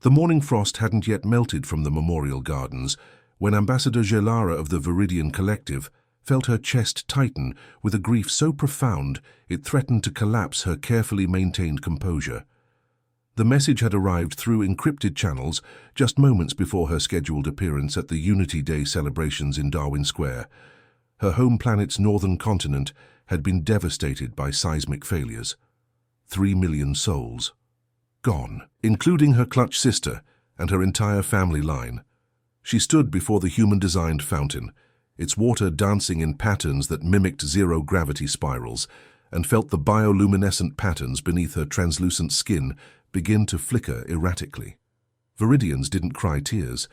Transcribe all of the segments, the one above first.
The morning frost hadn't yet melted from the memorial gardens when Ambassador Gelara of the Viridian Collective felt her chest tighten with a grief so profound it threatened to collapse her carefully maintained composure. The message had arrived through encrypted channels just moments before her scheduled appearance at the Unity Day celebrations in Darwin Square. Her home planet's northern continent had been devastated by seismic failures. 3 million souls gone, including her clutch sister and her entire family line. She stood before the human-designed fountain, its water dancing in patterns that mimicked zero-gravity spirals, and felt the bioluminescent patterns beneath her translucent skin begin to flicker erratically. Viridians didn't cry tears.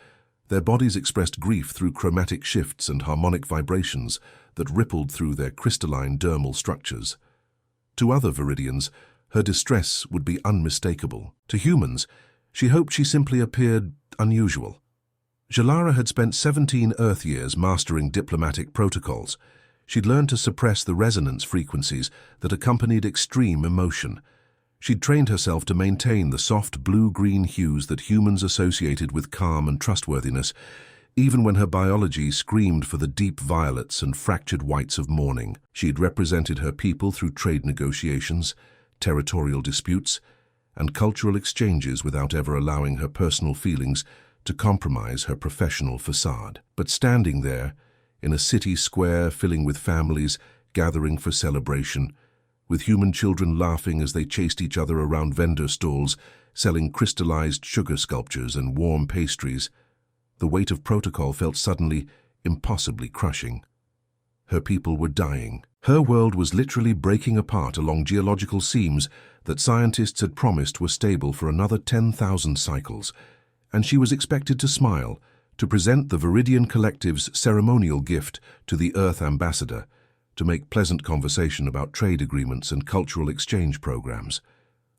Their bodies expressed grief through chromatic shifts and harmonic vibrations that rippled through their crystalline dermal structures. To other Viridians, her distress would be unmistakable. To humans, she hoped she simply appeared unusual. Gelara had spent 17 Earth years mastering diplomatic protocols. She'd learned to suppress the resonance frequencies that accompanied extreme emotion. She'd trained herself to maintain the soft blue-green hues that humans associated with calm and trustworthiness, even when her biology screamed for the deep violets and fractured whites of mourning. She'd represented her people through trade negotiations, territorial disputes, and cultural exchanges without ever allowing her personal feelings to compromise her professional facade. But standing there, in a city square filling with families gathering for celebration, with human children laughing as they chased each other around vendor stalls, selling crystallized sugar sculptures and warm pastries, the weight of protocol felt suddenly impossibly crushing. Her people were dying. Her world was literally breaking apart along geological seams that scientists had promised were stable for another 10,000 cycles, and she was expected to smile, to present the Viridian Collective's ceremonial gift to the Earth Ambassador, to make pleasant conversation about trade agreements and cultural exchange programs.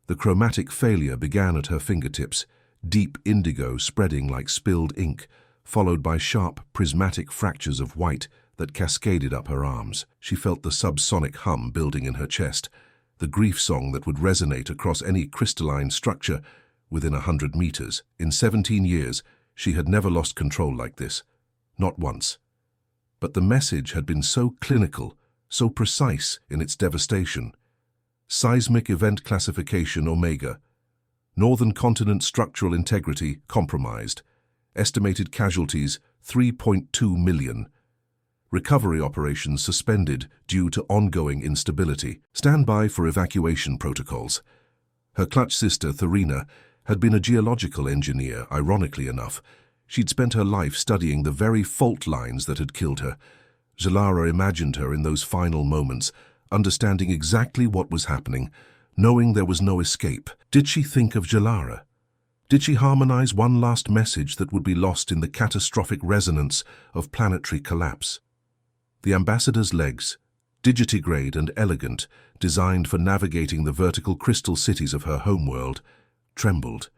The chromatic failure began at her fingertips, deep indigo spreading like spilled ink, followed by sharp, prismatic fractures of white that cascaded up her arms. She felt the subsonic hum building in her chest, the grief song that would resonate across any crystalline structure within 100 meters. In 17 years, she had never lost control like this, not once. But the message had been so clinical, so precise in its devastation. Seismic event classification Omega. Northern continent structural integrity compromised. Estimated casualties 3.2 million. Recovery operations suspended due to ongoing instability. Standby for evacuation protocols. Her clutch sister, Therina, had been a geological engineer, ironically enough. She'd spent her life studying the very fault lines that had killed her. Gelara imagined her in those final moments, understanding exactly what was happening, knowing there was no escape. Did she think of Gelara? Did she harmonize one last message that would be lost in the catastrophic resonance of planetary collapse? The ambassador's legs, digitigrade and elegant, designed for navigating the vertical crystal cities of her homeworld, trembled.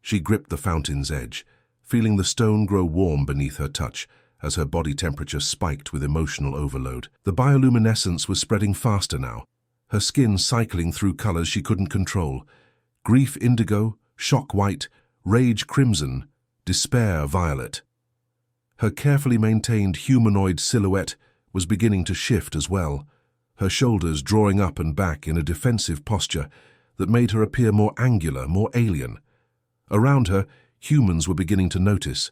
She gripped the fountain's edge, feeling the stone grow warm beneath her touch as her body temperature spiked with emotional overload. The bioluminescence was spreading faster now, her skin cycling through colors she couldn't control. Grief indigo, shock white, rage crimson, despair violet. Her carefully maintained humanoid silhouette was beginning to shift as well, her shoulders drawing up and back in a defensive posture that made her appear more angular, more alien. Around her, humans were beginning to notice.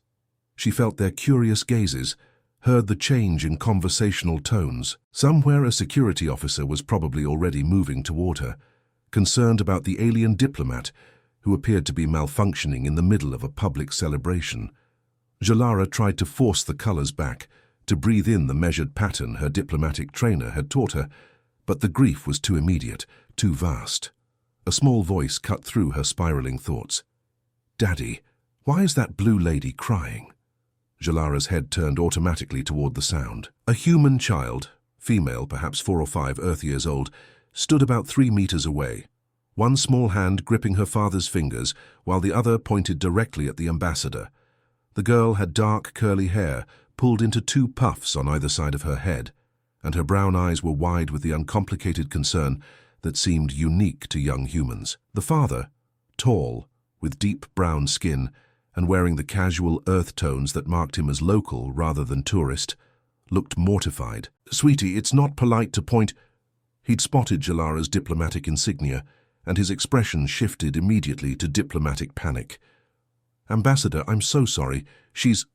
She felt their curious gazes, heard the change in conversational tones. Somewhere a security officer was probably already moving toward her, concerned about the alien diplomat who appeared to be malfunctioning in the middle of a public celebration. Gelara tried to force the colors back, to breathe in the measured pattern her diplomatic trainer had taught her, but the grief was too immediate, too vast. A small voice cut through her spiraling thoughts. "Daddy, why is that blue lady crying?" Gelara's head turned automatically toward the sound. A human child, female, perhaps 4 or 5 Earth years old, stood about 3 meters away, one small hand gripping her father's fingers while the other pointed directly at the ambassador. The girl had dark, curly hair pulled into 2 puffs on either side of her head, and her brown eyes were wide with the uncomplicated concern that seemed unique to young humans. The father, tall, with deep brown skin and wearing the casual earth tones that marked him as local rather than tourist, looked mortified. "Sweetie, it's not polite to point—" He'd spotted Jalara's diplomatic insignia, and his expression shifted immediately to diplomatic panic. "Ambassador, I'm so sorry. She's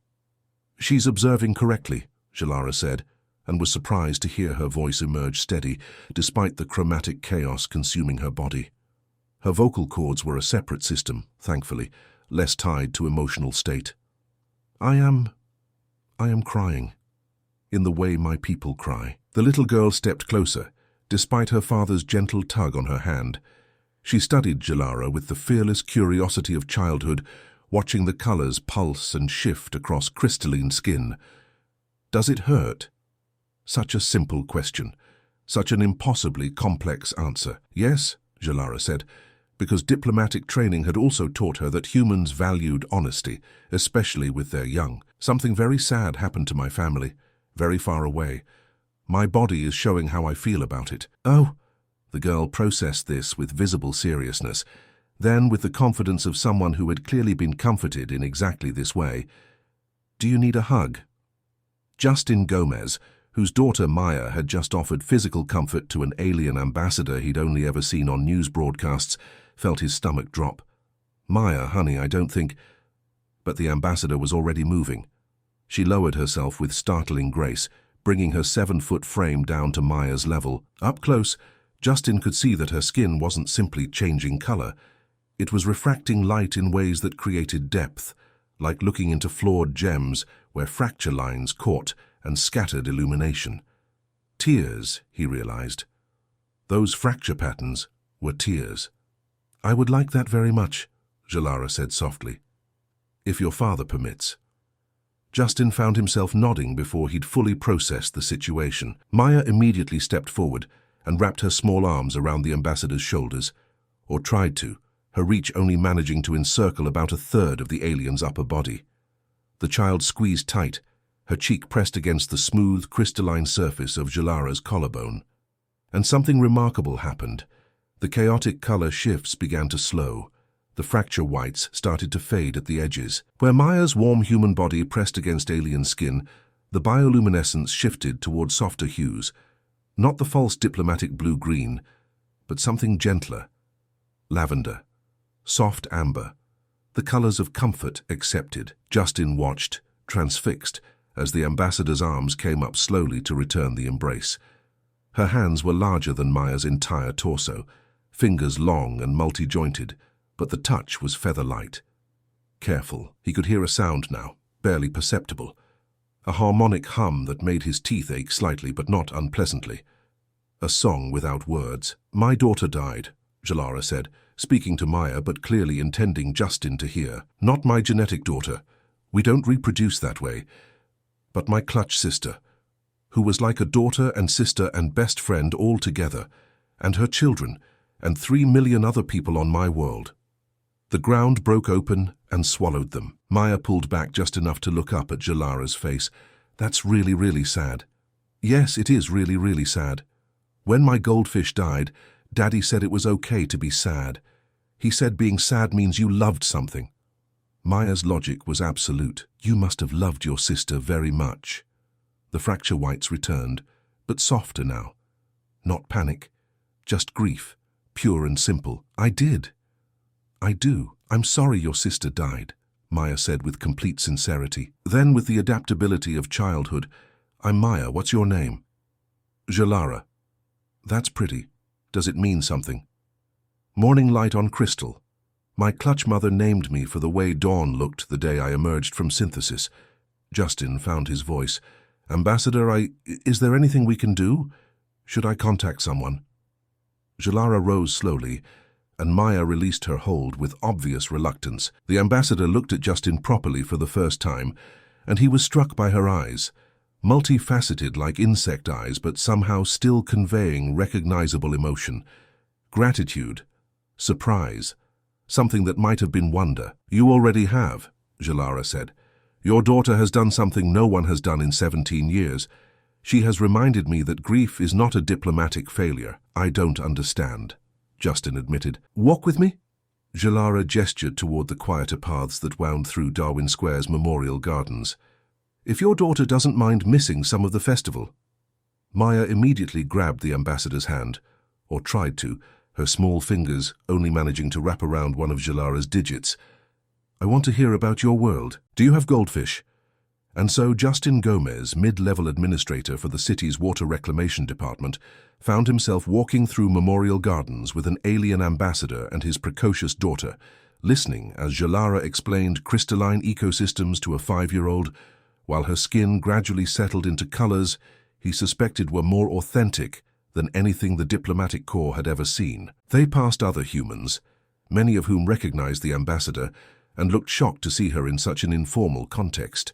observing correctly," Jalara said, and was surprised to hear her voice emerge steady, despite the chromatic chaos consuming her body. Her vocal cords were a separate system, thankfully, less tied to emotional state. I am crying, in the way my people cry." The little girl stepped closer, despite her father's gentle tug on her hand. She studied Jalara with the fearless curiosity of childhood, watching the colors pulse and shift across crystalline skin. "Does it hurt?" Such a simple question, such an impossibly complex answer. "Yes," Jalara said, because diplomatic training had also taught her that humans valued honesty, especially with their young. "Something very sad happened to my family, very far away. My body is showing how I feel about it." "Oh," the girl processed this with visible seriousness. Then, with the confidence of someone who had clearly been comforted in exactly this way, "Do you need a hug?" Justin Gomez, whose daughter Maya had just offered physical comfort to an alien ambassador he'd only ever seen on news broadcasts, felt his stomach drop. "Maya, honey, I don't think—" But the ambassador was already moving. She lowered herself with startling grace, bringing her 7-foot frame down to Maya's level. Up close, Justin could see that her skin wasn't simply changing color. It was refracting light in ways that created depth, like looking into flawed gems where fracture lines caught and scattered illumination. Tears, he realized. Those fracture patterns were tears. "I would like that very much," Jalara said softly. "If your father permits." Justin found himself nodding before he'd fully processed the situation. Maya immediately stepped forward and wrapped her small arms around the ambassador's shoulders, or tried to, her reach only managing to encircle about a third of the alien's upper body. The child squeezed tight, her cheek pressed against the smooth, crystalline surface of Jalara's collarbone. And something remarkable happened. The chaotic color shifts began to slow. The fracture whites started to fade at the edges. Where Maya's warm human body pressed against alien skin, the bioluminescence shifted toward softer hues. Not the false diplomatic blue-green, but something gentler. Lavender. Soft amber. The colors of comfort accepted. Justin watched, transfixed, as the ambassador's arms came up slowly to return the embrace. Her hands were larger than Maya's entire torso, fingers long and multi-jointed, but the touch was feather-light. Careful, he could hear a sound now, barely perceptible. A harmonic hum that made his teeth ache slightly but not unpleasantly. A song without words. "My daughter died," Jalara said, speaking to Maya but clearly intending Justin to hear. "Not my genetic daughter. We don't reproduce that way. But my clutch sister, who was like a daughter and sister and best friend all together, and her children, and 3 million other people on my world." The ground broke open and swallowed them. Maya pulled back just enough to look up at Jalara's face. "That's really, really sad." "Yes, it is really, really sad. When my goldfish died, Daddy said it was okay to be sad. He said being sad means you loved something." Maya's logic was absolute. "You must have loved your sister very much." The fracture whites returned, but softer now. Not panic, just grief, pure and simple. "I did. I do. I'm sorry your sister died," Maya said with complete sincerity. Then, with the adaptability of childhood, "I'm Maya, what's your name?" "Jalara." "That's pretty. Does it mean something?" "Morning light on crystal. My clutch mother named me for the way dawn looked the day I emerged from synthesis." Justin found his voice. "Ambassador, is there anything we can do? Should I contact someone?" Jalara rose slowly, and Maya released her hold with obvious reluctance. The ambassador looked at Justin properly for the first time, and he was struck by her eyes, multifaceted like insect eyes, but somehow still conveying recognizable emotion. Gratitude, surprise, something that might have been wonder. "You already have," Jalara said. "Your daughter has done something no one has done in 17 years. She has reminded me that grief is not a diplomatic failure." "I don't understand," Justin admitted. "Walk with me?" Jalara gestured toward the quieter paths that wound through Darwin Square's Memorial Gardens. "If your daughter doesn't mind missing some of the festival." Maya immediately grabbed the ambassador's hand, or tried to, her small fingers only managing to wrap around one of Jalara's digits. "I want to hear about your world. Do you have goldfish?" And so Justin Gomez, mid-level administrator for the city's water reclamation department, found himself walking through Memorial Gardens with an alien ambassador and his precocious daughter, listening as Jalara explained crystalline ecosystems to a 5-year-old, while her skin gradually settled into colors he suspected were more authentic than anything the diplomatic corps had ever seen. They passed other humans, many of whom recognized the ambassador, and looked shocked to see her in such an informal context.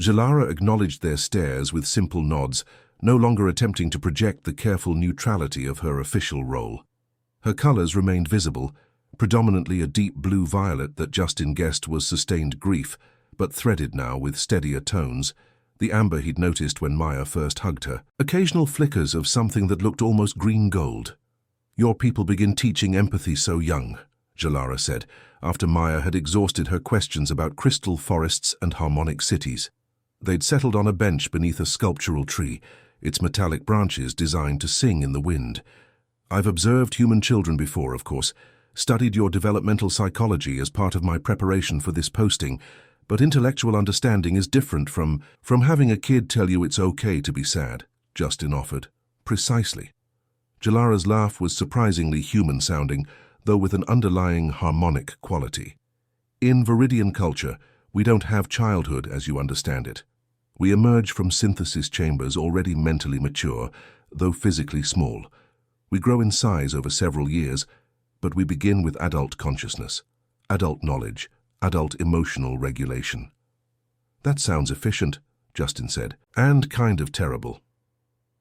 Jalara acknowledged their stares with simple nods, no longer attempting to project the careful neutrality of her official role. Her colors remained visible, predominantly a deep blue-violet that Justin guessed was sustained grief, but threaded now with steadier tones, the amber he'd noticed when Maya first hugged her. Occasional flickers of something that looked almost green-gold. "Your people begin teaching empathy so young," Jalara said, after Maya had exhausted her questions about crystal forests and harmonic cities. They'd settled on a bench beneath a sculptural tree, its metallic branches designed to sing in the wind. "I've observed human children before, of course, studied your developmental psychology as part of my preparation for this posting, but intellectual understanding is different from having a kid tell you it's okay to be sad," Justin offered. "Precisely." Jalara's laugh was surprisingly human-sounding, though with an underlying harmonic quality. "In Viridian culture, we don't have childhood as you understand it. We emerge from synthesis chambers already mentally mature, though physically small. We grow in size over several years, but we begin with adult consciousness, adult knowledge, adult emotional regulation." "That sounds efficient," Justin said, "and kind of terrible."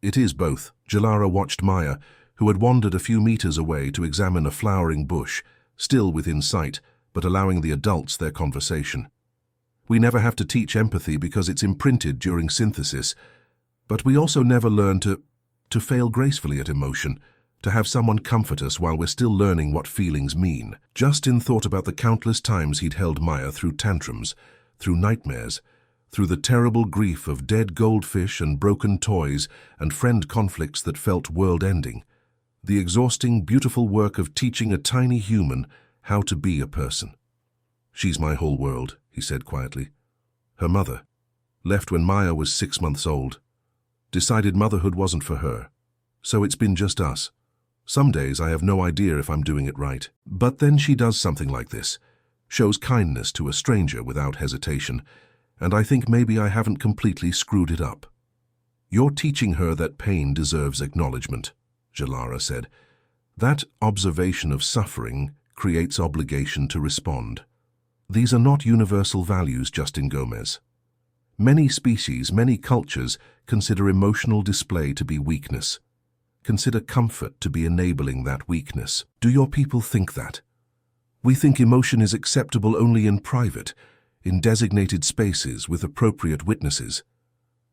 "It is both." Jalara watched Maya, who had wandered a few meters away to examine a flowering bush, still within sight, but allowing the adults their conversation. "We never have to teach empathy because it's imprinted during synthesis, but we also never learn to fail gracefully at emotion, to have someone comfort us while we're still learning what feelings mean." Justin thought about the countless times he'd held Maya through tantrums, through nightmares, through the terrible grief of dead goldfish and broken toys and friend conflicts that felt world-ending. The exhausting, beautiful work of teaching a tiny human how to be a person. "She's my whole world," he said quietly. "Her mother, left when Maya was 6 months old, decided motherhood wasn't for her. So it's been just us. Some days I have no idea if I'm doing it right. But then she does something like this, shows kindness to a stranger without hesitation, and I think maybe I haven't completely screwed it up." "You're teaching her that pain deserves acknowledgement," Jalara said. "That observation of suffering creates obligation to respond. These are not universal values, Justin Gomez. Many species, many cultures consider emotional display to be weakness. Consider comfort to be enabling that weakness. Do your people think that? We think emotion is acceptable only in private, in designated spaces with appropriate witnesses.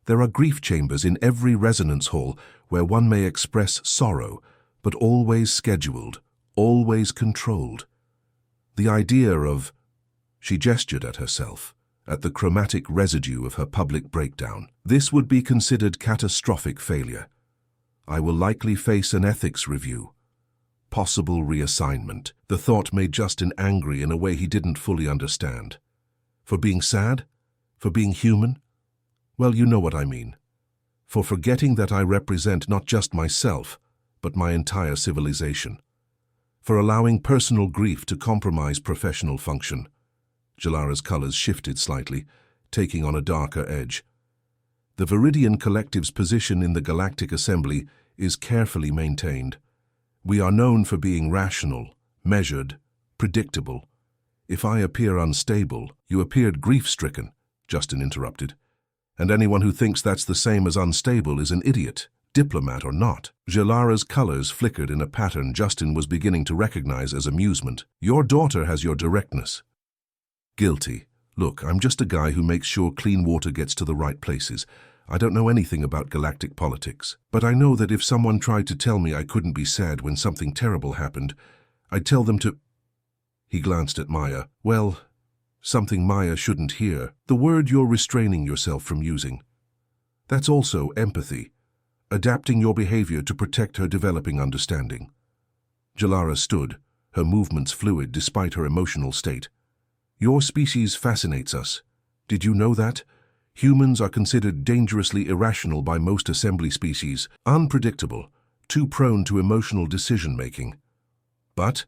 There are grief chambers in every resonance hall where one may express sorrow, but always scheduled, always controlled. The idea of..." She gestured at herself, at the chromatic residue of her public breakdown. "This would be considered catastrophic failure. I will likely face an ethics review. Possible reassignment." The thought made Justin angry in a way he didn't fully understand. For being sad? For being human? Well, you know what I mean. For forgetting that I represent not just myself, but my entire civilization. For allowing personal grief to compromise professional function. Jalara's colors shifted slightly, taking on a darker edge. The Viridian Collective's position in the Galactic Assembly is carefully maintained. We are known for being rational, measured, predictable. If I appear unstable, you appeared grief-stricken, Justin interrupted. And anyone who thinks that's the same as unstable is an idiot, diplomat or not. Jalara's colors flickered in a pattern Justin was beginning to recognize as amusement. Your daughter has your directness. Guilty. Look, I'm just a guy who makes sure clean water gets to the right places. I don't know anything about galactic politics. But I know that if someone tried to tell me I couldn't be sad when something terrible happened, I'd tell them to... He glanced at Maya. Well, something Maya shouldn't hear. The word you're restraining yourself from using. That's also empathy, adapting your behavior to protect her developing understanding. Jalara stood, her movements fluid despite her emotional state. Your species fascinates us. Did you know that? Humans are considered dangerously irrational by most assembly species, unpredictable, too prone to emotional decision-making. But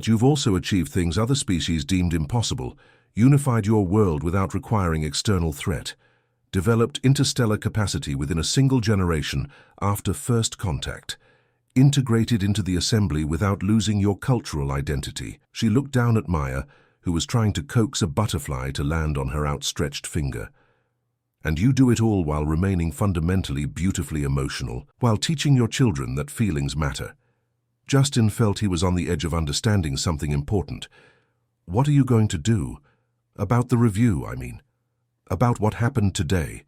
you've also achieved things other species deemed impossible, unified your world without requiring external threat, developed interstellar capacity within a single generation after first contact, integrated into the assembly without losing your cultural identity. She looked down at Maya, who was trying to coax a butterfly to land on her outstretched finger. And you do it all while remaining fundamentally beautifully emotional, while teaching your children that feelings matter. Justin felt he was on the edge of understanding something important. What are you going to do? About the review, I mean. About what happened today.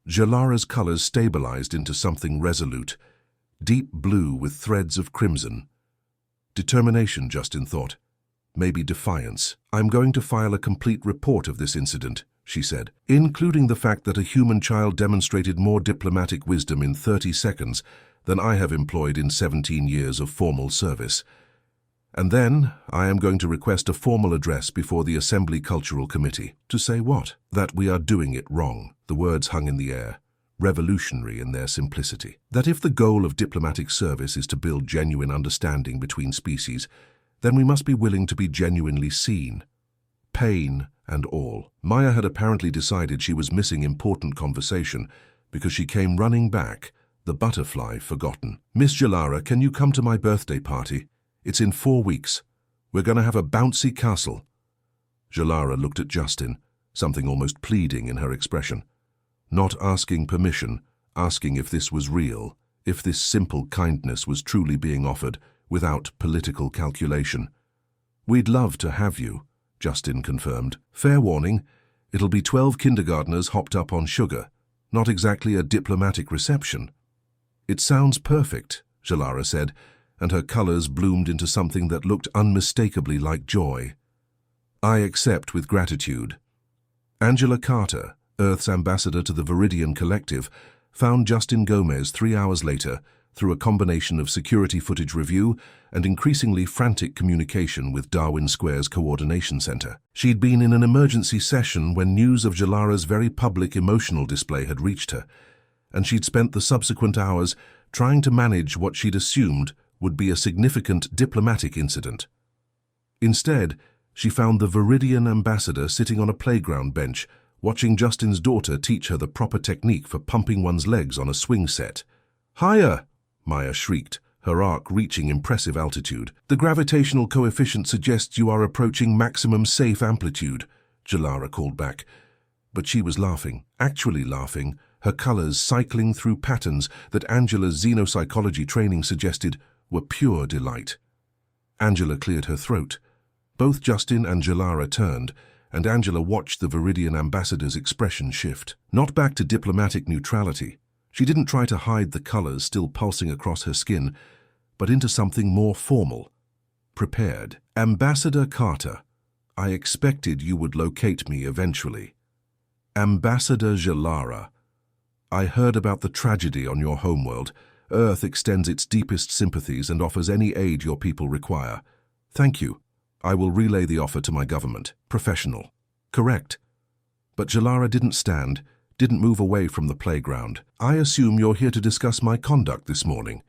Jalara's colors stabilized into something resolute, deep blue with threads of crimson. Determination, Justin thought. Maybe defiance. I'm going to file a complete report of this incident, she said, including the fact that a human child demonstrated more diplomatic wisdom in 30 seconds than I have employed in 17 years of formal service. And then I am going to request a formal address before the Assembly Cultural Committee. To say what? That we are doing it wrong. The words hung in the air, revolutionary in their simplicity. That if the goal of diplomatic service is to build genuine understanding between species, then we must be willing to be genuinely seen. Pain and all. Maya had apparently decided she was missing important conversation because she came running back, the butterfly forgotten. Miss Jalara, can you come to my birthday party? It's in 4 weeks. We're going to have a bouncy castle. Jalara looked at Justin, something almost pleading in her expression. Not asking permission, asking if this was real, if this simple kindness was truly being offered, without political calculation. We'd love to have you, Justin confirmed. Fair warning, it'll be 12 kindergartners hopped up on sugar. Not exactly a diplomatic reception. It sounds perfect, Jalara said, and her colors bloomed into something that looked unmistakably like joy. I accept with gratitude. Angela Carter, Earth's ambassador to the Viridian Collective, found Justin Gomez 3 hours later through a combination of security footage review and increasingly frantic communication with Darwin Square's coordination center. She'd been in an emergency session when news of Jalara's very public emotional display had reached her, and she'd spent the subsequent hours trying to manage what she'd assumed would be a significant diplomatic incident. Instead, she found the Viridian ambassador sitting on a playground bench, watching Justin's daughter teach her the proper technique for pumping one's legs on a swing set. "Higher!" Maya shrieked, her arc reaching impressive altitude. "The gravitational coefficient suggests you are approaching maximum safe amplitude," Jalara called back. But she was laughing, actually laughing, her colors cycling through patterns that Angela's xenopsychology training suggested were pure delight. Angela cleared her throat. Both Justin and Jalara turned, and Angela watched the Viridian ambassador's expression shift. Not back to diplomatic neutrality. She didn't try to hide the colors still pulsing across her skin, but into something more formal. Prepared. Ambassador Carter, I expected you would locate me eventually. Ambassador Jalara, I heard about the tragedy on your homeworld. Earth extends its deepest sympathies and offers any aid your people require. Thank you. I will relay the offer to my government. Professional. Correct. But Jalara didn't stand, didn't move away from the playground. I assume you're here to discuss my conduct this morning.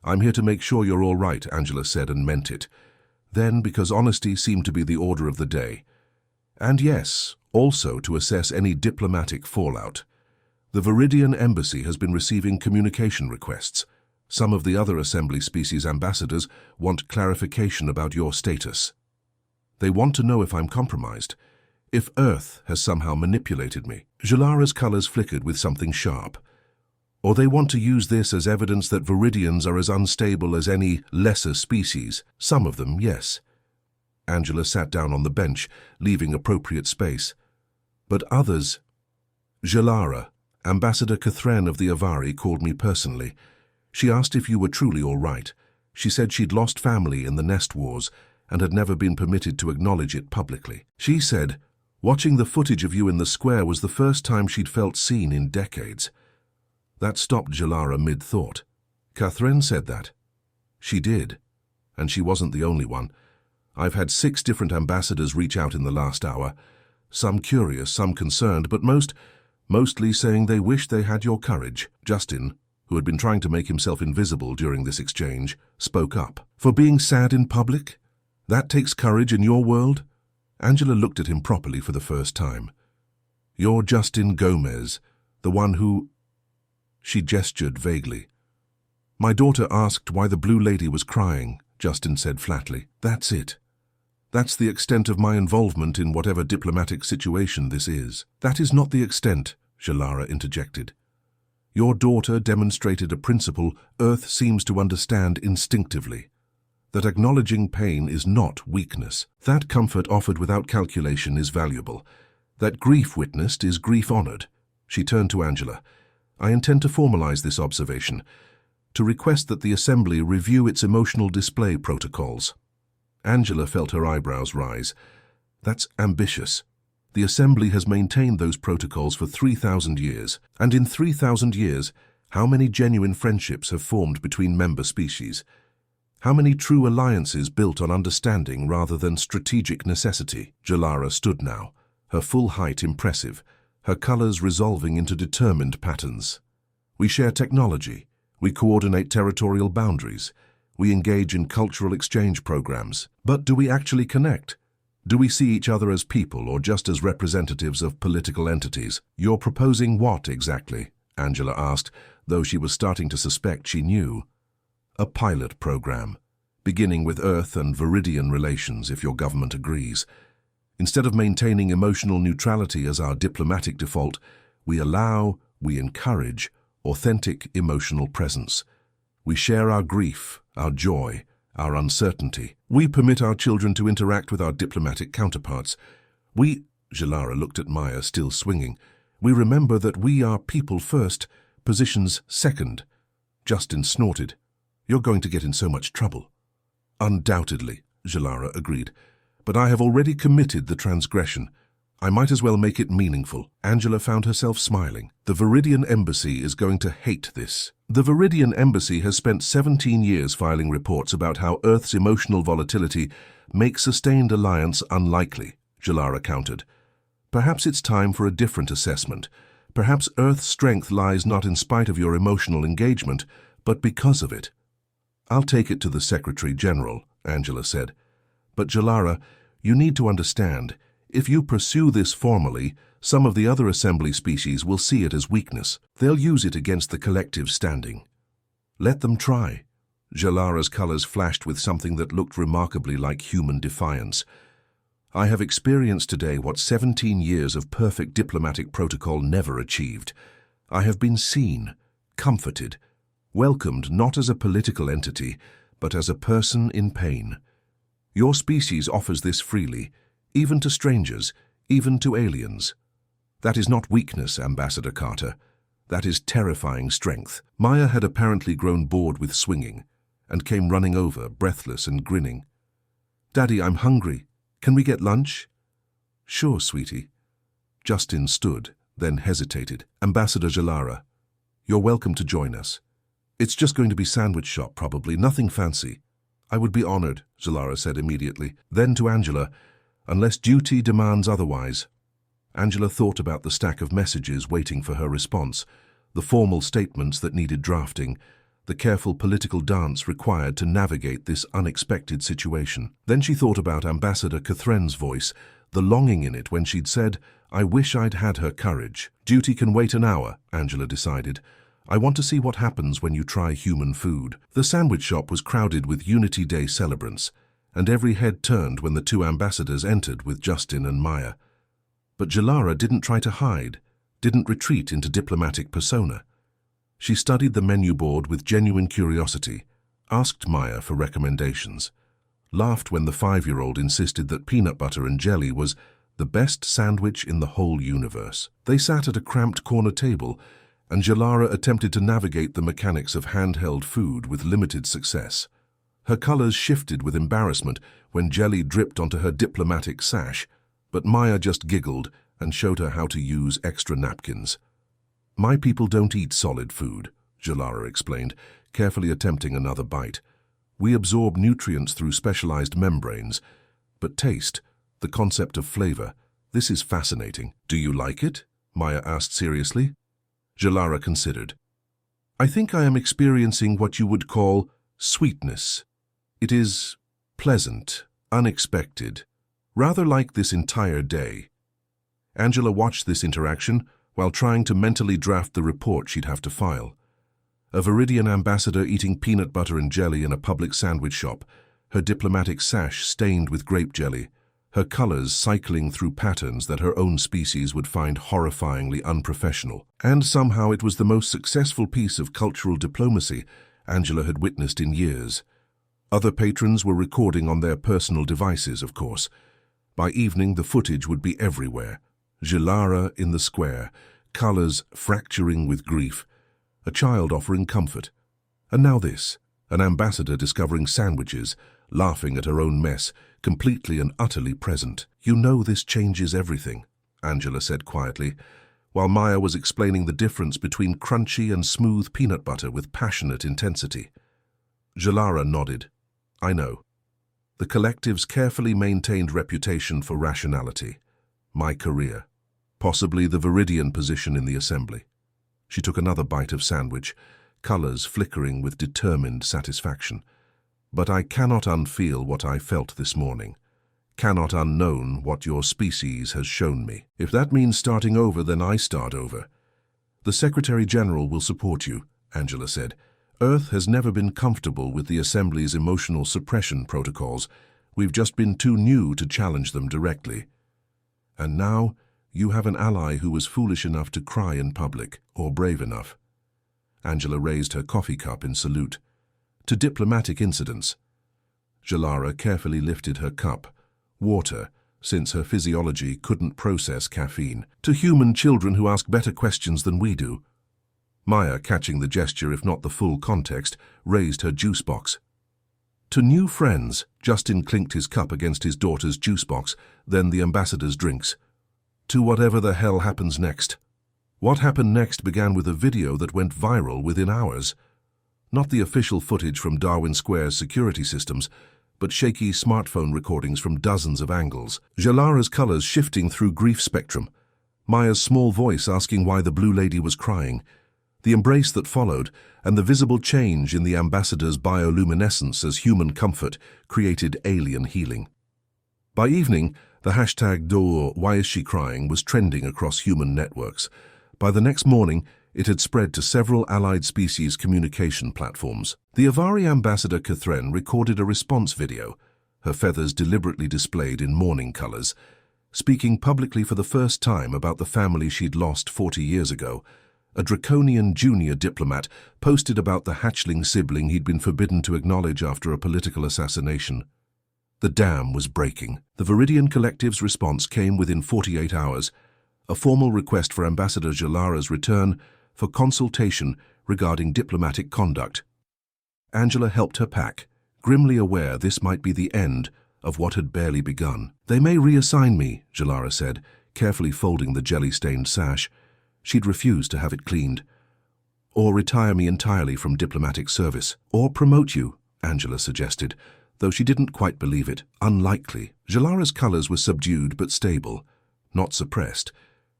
I'm here to make sure you're all right, Angela said and meant it. Then, because honesty seemed to be the order of the day. And yes, also to assess any diplomatic fallout. The Viridian Embassy has been receiving communication requests. Some of the other Assembly Species ambassadors want clarification about your status. They want to know if I'm compromised, if Earth has somehow manipulated me. Jalara's colors flickered with something sharp. Or they want to use this as evidence that Viridians are as unstable as any lesser species. Some of them, yes. Angela sat down on the bench, leaving appropriate space. But others... Jalara, Ambassador Catherine of the Avari, called me personally. She asked if you were truly all right. She said she'd lost family in the nest wars, and had never been permitted to acknowledge it publicly. She said, watching the footage of you in the square was the first time she'd felt seen in decades. That stopped Jalara mid-thought. Catherine said that. She did, and she wasn't the only one. I've had 6 different ambassadors reach out in the last hour, some curious, some concerned, but mostly saying they wish they had your courage. Justin, who had been trying to make himself invisible during this exchange, spoke up. For being sad in public? That takes courage in your world? Angela looked at him properly for the first time. You're Justin Gomez, the one who... She gestured vaguely. My daughter asked why the blue lady was crying, Justin said flatly. That's it. That's the extent of my involvement in whatever diplomatic situation this is. That is not the extent, Jalara interjected. Your daughter demonstrated a principle Earth seems to understand instinctively, that acknowledging pain is not weakness. That comfort offered without calculation is valuable. That grief witnessed is grief honored. She turned to Angela. I intend to formalize this observation, to request that the Assembly review its emotional display protocols. Angela felt her eyebrows rise. That's ambitious. The Assembly has maintained those protocols for 3,000 years, and in 3,000 years, how many genuine friendships have formed between member species? How many true alliances built on understanding rather than strategic necessity? Jalara stood now, her full height impressive, her colors resolving into determined patterns. We share technology, we coordinate territorial boundaries, we engage in cultural exchange programs. But do we actually connect? Do we see each other as people or just as representatives of political entities? You're proposing what exactly? Angela asked, though she was starting to suspect she knew. A pilot program, beginning with Earth and Viridian relations if your government agrees. Instead of maintaining emotional neutrality as our diplomatic default, we encourage authentic emotional presence. We share our grief, our joy, our uncertainty. We permit our children to interact with our diplomatic counterparts. Jalara looked at Maya, still swinging. We remember that we are people first, positions second. Justin snorted. You're going to get in so much trouble. Undoubtedly, Jalara agreed. But I have already committed the transgression. I might as well make it meaningful. Angela found herself smiling. The Viridian Embassy is going to hate this. The Viridian Embassy has spent 17 years filing reports about how Earth's emotional volatility makes sustained alliance unlikely, Jalara countered. Perhaps it's time for a different assessment. Perhaps Earth's strength lies not in spite of your emotional engagement, but because of it. I'll take it to the Secretary General, Angela said. But Jalara, you need to understand, if you pursue this formally, some of the other Assembly species will see it as weakness. They'll use it against the collective standing. Let them try. Jalara's colors flashed with something that looked remarkably like human defiance. I have experienced today what 17 years of perfect diplomatic protocol never achieved. I have been seen, comforted, welcomed not as a political entity, but as a person in pain. Your species offers this freely, even to strangers, even to aliens. That is not weakness, Ambassador Carter. That is terrifying strength. Maya had apparently grown bored with swinging, and came running over, breathless and grinning. Daddy, I'm hungry. Can we get lunch? Sure, sweetie. Justin stood, then hesitated. Ambassador Jalara, you're welcome to join us. It's just going to be sandwich shop, probably, nothing fancy. I would be honored, Jalara said immediately. Then to Angela, unless duty demands otherwise. Angela thought about the stack of messages waiting for her response, the formal statements that needed drafting, the careful political dance required to navigate this unexpected situation. Then she thought about Ambassador Catherine's voice, the longing in it when she'd said, I wish I'd had her courage. Duty can wait an hour, Angela decided. I want to see what happens when you try human food. The sandwich shop was crowded with Unity Day celebrants, and every head turned when the 2 ambassadors entered with Justin and Maya. But Jalara didn't try to hide, didn't retreat into diplomatic persona. She studied the menu board with genuine curiosity, asked Maya for recommendations, laughed when the 5-year-old insisted that peanut butter and jelly was the best sandwich in the whole universe. They sat at a cramped corner table, and Jalara attempted to navigate the mechanics of handheld food with limited success. Her colors shifted with embarrassment when jelly dripped onto her diplomatic sash, but Maya just giggled and showed her how to use extra napkins. "My people don't eat solid food," Jalara explained, carefully attempting another bite. "We absorb nutrients through specialized membranes. But taste, the concept of flavor, this is fascinating. Do you like it?" Maya asked seriously. Jalara considered. "I think I am experiencing what you would call sweetness. It is pleasant, unexpected, rather like this entire day." Angela watched this interaction while trying to mentally draft the report she'd have to file. A Viridian ambassador eating peanut butter and jelly in a public sandwich shop, her diplomatic sash stained with grape jelly, her colors cycling through patterns that her own species would find horrifyingly unprofessional. And somehow it was the most successful piece of cultural diplomacy Angela had witnessed in years. Other patrons were recording on their personal devices, of course. By evening, the footage would be everywhere. Jalara in the square, colors fracturing with grief, a child offering comfort. And now this, an ambassador discovering sandwiches, laughing at her own mess, completely and utterly present. "You know this changes everything," Angela said quietly, while Maya was explaining the difference between crunchy and smooth peanut butter with passionate intensity. Jalara nodded. "I know. The collective's carefully maintained reputation for rationality. My career. Possibly the Viridian position in the assembly." She took another bite of sandwich, colors flickering with determined satisfaction. "But I cannot unfeel what I felt this morning. Cannot unknown what your species has shown me. If that means starting over, then I start over." "The Secretary General will support you," Angela said. "Earth has never been comfortable with the Assembly's emotional suppression protocols. We've just been too new to challenge them directly. And now, you have an ally who was foolish enough to cry in public, or brave enough." Angela raised her coffee cup in salute. "To diplomatic incidents." Jalara carefully lifted her cup. Water, since her physiology couldn't process caffeine. "To human children who ask better questions than we do." Maya, catching the gesture if not the full context, raised her juice box. "To new friends," Justin clinked his cup against his daughter's juice box, then the ambassador's drinks. "To whatever the hell happens next." What happened next began with a video that went viral within hours. Not the official footage from Darwin Square's security systems, but shaky smartphone recordings from dozens of angles. Jalara's colors shifting through grief spectrum. Maya's small voice asking why the blue lady was crying. The embrace that followed, and the visible change in the ambassador's bioluminescence as human comfort created alien healing. By evening, the hashtag "Why is she crying?" was trending across human networks. By the next morning, it had spread to several allied species communication platforms. The Avari ambassador Catherine recorded a response video, her feathers deliberately displayed in mourning colors, speaking publicly for the first time about the family she'd lost 40 years ago. A draconian junior diplomat posted about the hatchling sibling he'd been forbidden to acknowledge after a political assassination. The dam was breaking. The Viridian Collective's response came within 48 hours, a formal request for Ambassador Jalara's return for consultation regarding diplomatic conduct. Angela helped her pack, grimly aware this might be the end of what had barely begun. "They may reassign me," Jalara said, carefully folding the jelly-stained sash. She'd refused to have it cleaned. "Or retire me entirely from diplomatic service. Or promote you," Angela suggested, though she didn't quite believe it. Unlikely. Jalara's colors were subdued but stable, not suppressed.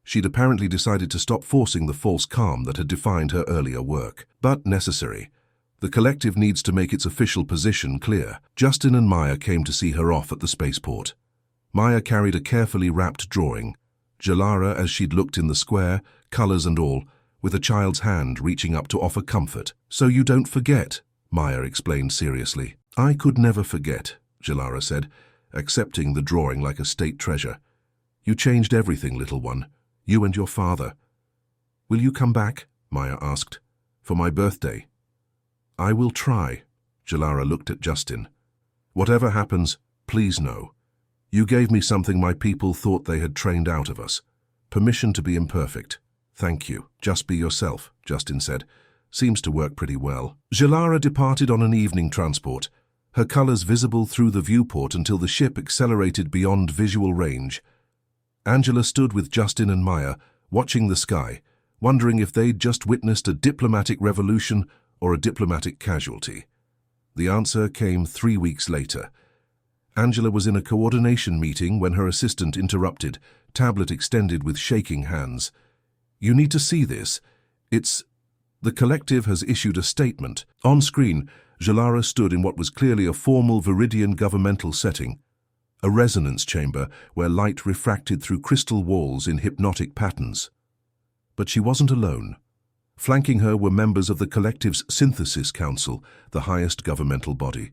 She'd apparently decided to stop forcing the false calm that had defined her earlier work. But necessary. The collective needs to make its official position clear. Justin and Maya came to see her off at the spaceport. Maya carried a carefully wrapped drawing. Jalara, as she'd looked in the square, colors and all, with a child's hand reaching up to offer comfort. "So you don't forget," Maya explained seriously. "I could never forget," Jalara said, accepting the drawing like a state treasure. "You changed everything, little one. You and your father." "Will you come back?" Maya asked. "For my birthday?" "I will try." Jalara looked at Justin. "Whatever happens, please know. You gave me something my people thought they had trained out of us. Permission to be imperfect. Thank you. Just be yourself," Justin said. "Seems to work pretty well." Jalara departed on an evening transport, her colors visible through the viewport until the ship accelerated beyond visual range. Angela stood with Justin and Maya, watching the sky, wondering if they'd just witnessed a diplomatic revolution or a diplomatic casualty. The answer came 3 weeks later. Angela was in a coordination meeting when her assistant interrupted, tablet extended with shaking hands. "You need to see this. The collective has issued a statement." On screen, Jalara stood in what was clearly a formal Viridian governmental setting, a resonance chamber where light refracted through crystal walls in hypnotic patterns. But she wasn't alone. Flanking her were members of the collective's Synthesis Council, the highest governmental body.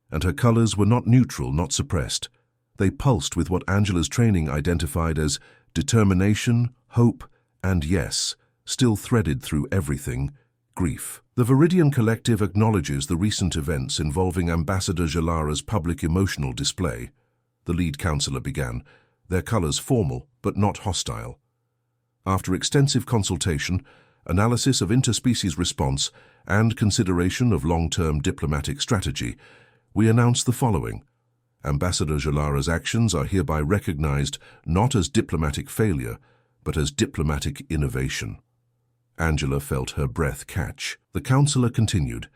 And her colors were not neutral, not suppressed. They pulsed with what Angela's training identified as determination, hope, and yes, still threaded through everything, grief. The Viridian Collective acknowledges the recent events involving Ambassador Jalara's public emotional display. The lead counselor began, their colors formal but not hostile. After extensive consultation, analysis of interspecies response, and consideration of long-term diplomatic strategy, we announce the following. Ambassador Jalara's actions are hereby recognized not as diplomatic failure, but as diplomatic innovation. Angela felt her breath catch. The counselor continued,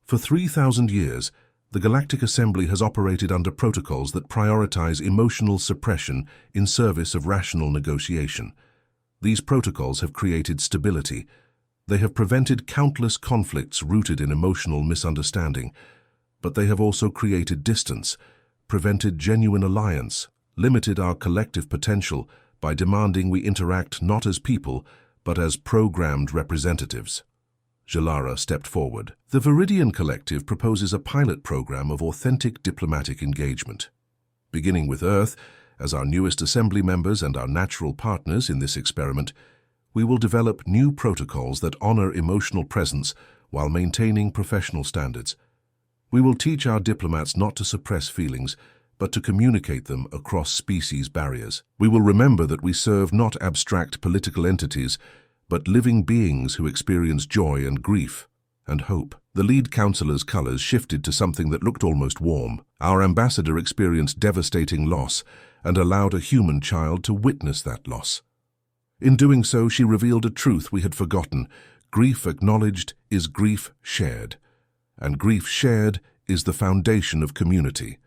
"For 3,000 years, the Galactic Assembly has operated under protocols that prioritize emotional suppression in service of rational negotiation. These protocols have created stability. They have prevented countless conflicts rooted in emotional misunderstanding, but they have also created distance, prevented genuine alliance, limited our collective potential by demanding we interact not as people, but as programmed representatives." Jalara stepped forward. The Viridian Collective proposes a pilot program of authentic diplomatic engagement. Beginning with Earth, as our newest assembly members and our natural partners in this experiment, we will develop new protocols that honor emotional presence while maintaining professional standards. We will teach our diplomats not to suppress feelings, but to communicate them across species barriers. We will remember that we serve not abstract political entities, but living beings who experience joy and grief and hope. The lead counselor's colors shifted to something that looked almost warm. Our ambassador experienced devastating loss and allowed a human child to witness that loss. In doing so, she revealed a truth we had forgotten. Grief acknowledged is grief shared, and grief shared is the foundation of community.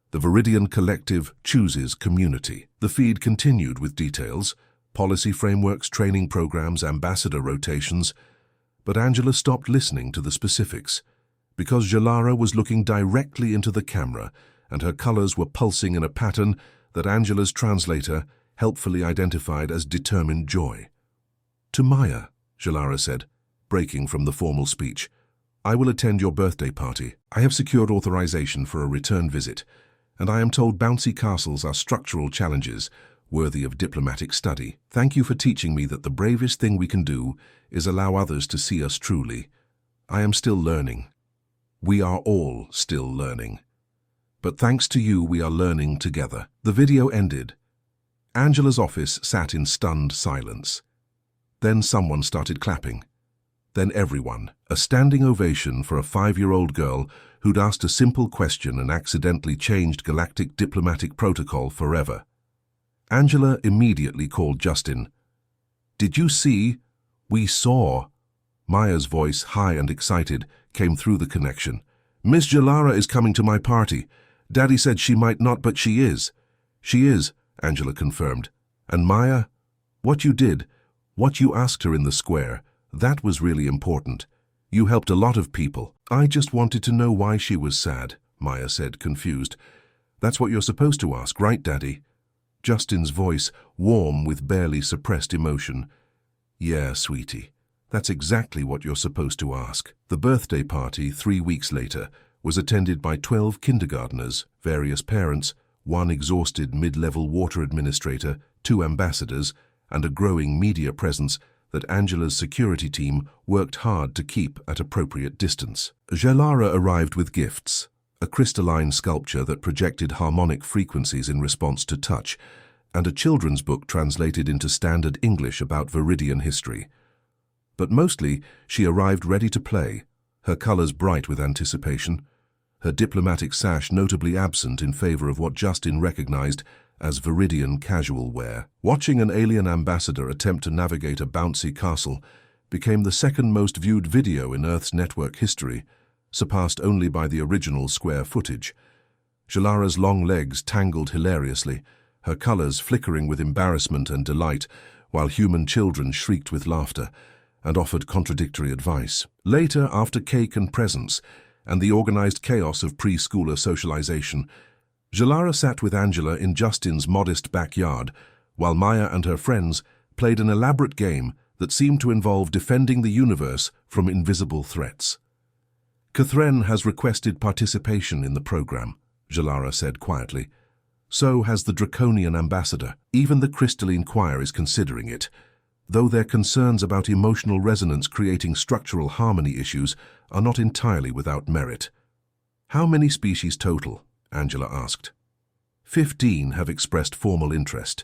The Viridian Collective chooses community. The feed continued with details, policy frameworks, training programs, ambassador rotations, but Angela stopped listening to the specifics, because Jalara was looking directly into the camera and her colors were pulsing in a pattern that Angela's translator helpfully identified as determined joy. "To Maya," Jalara said, breaking from the formal speech, "I will attend your birthday party. I have secured authorization for a return visit, and I am told bouncy castles are structural challenges worthy of diplomatic study. Thank you for teaching me that the bravest thing we can do is allow others to see us truly. I am still learning. We are all still learning. But thanks to you, we are learning together." The video ended. Angela's office sat in stunned silence. Then someone started clapping. Then everyone. A standing ovation for a 5-year-old girl who'd asked a simple question and accidentally changed galactic diplomatic protocol forever. Angela immediately called Justin. "Did you see?" "We saw." Maya's voice, high and excited, came through the connection. "Miss Jalara is coming to my party. Daddy said she might not, but she is." "She is," Angela confirmed. "And Maya, what you did, what you asked her in the square, that was really important. You helped a lot of people." "I just wanted to know why she was sad," Maya said, confused. "That's what you're supposed to ask, right, Daddy?" Justin's voice, warm with barely suppressed emotion. "Yeah, sweetie, that's exactly what you're supposed to ask." The birthday party, 3 weeks later, was attended by 12 kindergartners, various parents, one exhausted mid-level water administrator, 2 ambassadors, and a growing media presence that Angela's security team worked hard to keep at appropriate distance. Jalara arrived with gifts, a crystalline sculpture that projected harmonic frequencies in response to touch, and a children's book translated into standard English about Viridian history. But mostly, she arrived ready to play, her colors bright with anticipation. her diplomatic sash notably absent in favor of what Justin recognized as Viridian casual wear. Watching an alien ambassador attempt to navigate a bouncy castle became the second most viewed video in Earth's network history, surpassed only by the original square footage. Jalara's long legs tangled hilariously, her colors flickering with embarrassment and delight, while human children shrieked with laughter and offered contradictory advice. Later, after cake and presents and the organized chaos of preschooler socialization, Jalara sat with Angela in Justin's modest backyard, while Maya and her friends played an elaborate game that seemed to involve defending the universe from invisible threats. Catherine has requested participation in the program, Jalara said quietly. So has the Draconian ambassador. Even the Crystalline Choir is considering it, though their concerns about emotional resonance creating structural harmony issues are not entirely without merit. How many species total? Angela asked. 15 have expressed formal interest.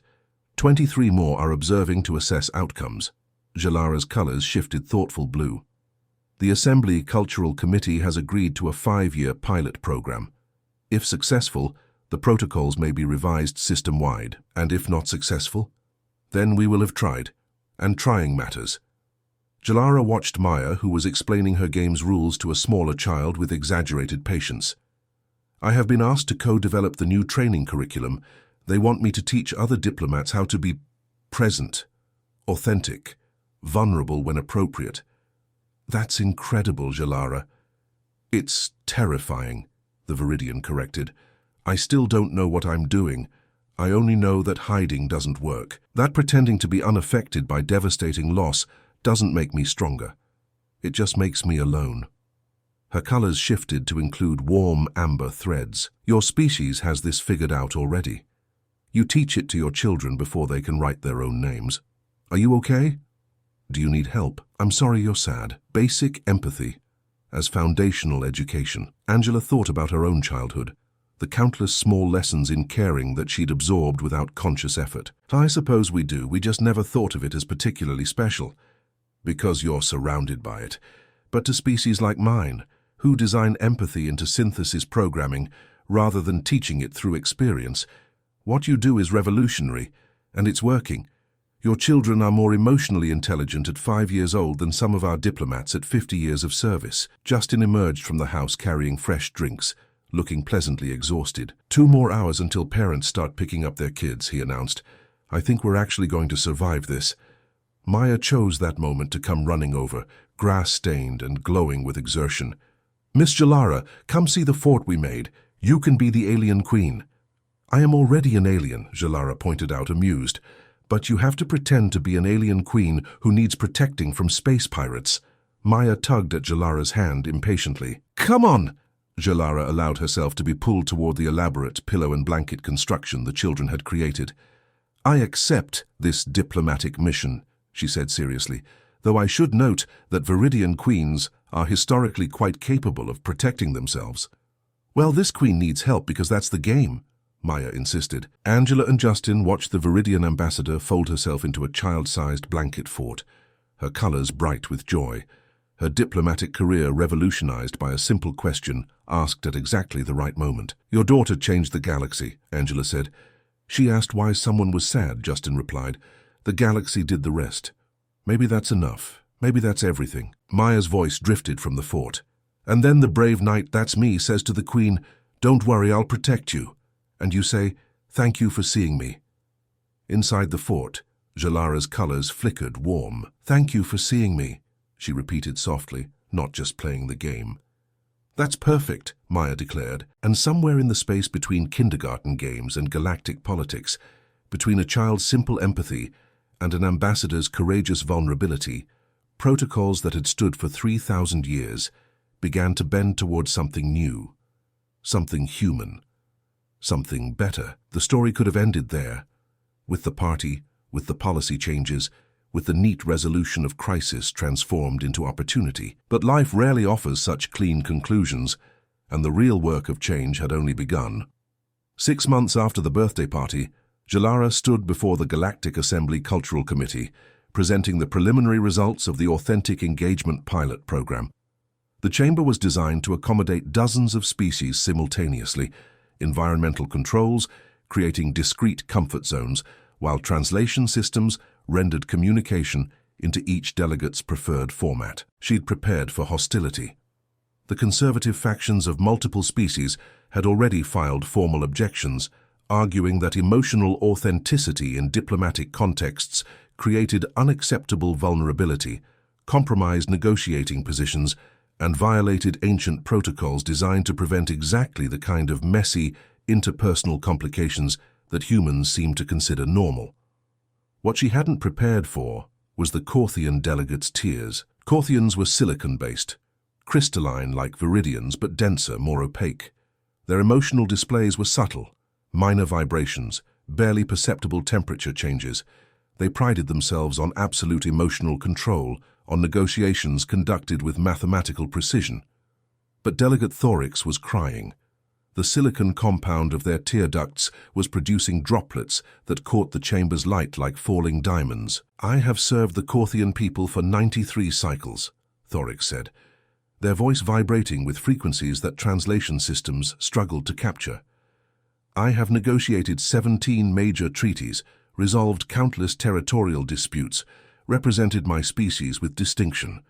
23 more are observing to assess outcomes. Jalara's colors shifted thoughtful blue. The Assembly Cultural Committee has agreed to a 5-year pilot program. If successful, the protocols may be revised system-wide, and if not successful, then we will have tried, and trying matters. Jalara watched Maya, who was explaining her game's rules to a smaller child with exaggerated patience. I have been asked to co-develop the new training curriculum. They want me to teach other diplomats how to be present, authentic, vulnerable when appropriate. That's incredible, Jalara. It's terrifying, the Viridian corrected. I still don't know what I'm doing. I only know that hiding doesn't work. That pretending to be unaffected by devastating loss doesn't make me stronger. It just makes me alone. Her colors shifted to include warm amber threads. Your species has this figured out already. You teach it to your children before they can write their own names. Are you okay? Do you need help? I'm sorry you're sad. Basic empathy as foundational education. Angela thought about her own childhood, the countless small lessons in caring that she'd absorbed without conscious effort. I suppose we do, we just never thought of it as particularly special, because you're surrounded by it. But to species like mine, who design empathy into synthesis programming rather than teaching it through experience, what you do is revolutionary, and it's working. Your children are more emotionally intelligent at 5 years old than some of our diplomats at 50 years of service. Justin emerged from the house carrying fresh drinks, looking pleasantly exhausted. 2 more hours until parents start picking up their kids, he announced. I think we're actually going to survive this. Maya chose that moment to come running over, grass-stained and glowing with exertion. Miss Jalara, come see the fort we made. You can be the alien queen. I am already an alien, Jalara pointed out, amused. But you have to pretend to be an alien queen who needs protecting from space pirates. Maya tugged at Jalara's hand impatiently. Come on! Jalara allowed herself to be pulled toward the elaborate pillow and blanket construction the children had created. I accept this diplomatic mission, she said seriously, though I should note that Viridian queens are historically quite capable of protecting themselves. Well, this queen needs help because that's the game, Maya insisted. Angela and Justin watched the Viridian ambassador fold herself into a child-sized blanket fort, her colors bright with joy, her diplomatic career revolutionized by a simple question asked at exactly the right moment. Your daughter changed the galaxy, Angela said. She asked why someone was sad, Justin replied. The galaxy did the rest. Maybe that's enough. Maybe that's everything. Maya's voice drifted from the fort. And then the brave knight, that's me, says to the queen, don't worry, I'll protect you. And you say, thank you for seeing me. Inside the fort, Jalara's colors flickered warm. Thank you for seeing me, she repeated softly, not just playing the game. That's perfect, Maya declared, and somewhere in the space between kindergarten games and galactic politics, between a child's simple empathy and an ambassador's courageous vulnerability, protocols that had stood for 3,000 years began to bend towards something new, something human. Something better. The story could have ended there, with the party, with the policy changes, with the neat resolution of crisis transformed into opportunity. But life rarely offers such clean conclusions, and the real work of change had only begun. 6 months after the birthday party, Jalara stood before the Galactic Assembly Cultural Committee, presenting the preliminary results of the Authentic Engagement pilot program. The chamber was designed to accommodate dozens of species simultaneously, environmental controls creating discrete comfort zones, while translation systems rendered communication into each delegate's preferred format. She'd prepared for hostility. The conservative factions of multiple species had already filed formal objections, arguing that emotional authenticity in diplomatic contexts created unacceptable vulnerability, compromised negotiating positions, and violated ancient protocols designed to prevent exactly the kind of messy, interpersonal complications that humans seem to consider normal. What she hadn't prepared for was the Corthian delegates' tears. Corthians were silicon-based, crystalline like viridians but denser, more opaque. Their emotional displays were subtle, minor vibrations, barely perceptible temperature changes. They prided themselves on absolute emotional control, on negotiations conducted with mathematical precision. But Delegate Thorix was crying. The silicon compound of their tear ducts was producing droplets that caught the chamber's light like falling diamonds. "I have served the Corthian people for 93 cycles," Thorix said, their voice vibrating with frequencies that translation systems struggled to capture. "I have negotiated 17 major treaties, resolved countless territorial disputes, represented my species with distinction,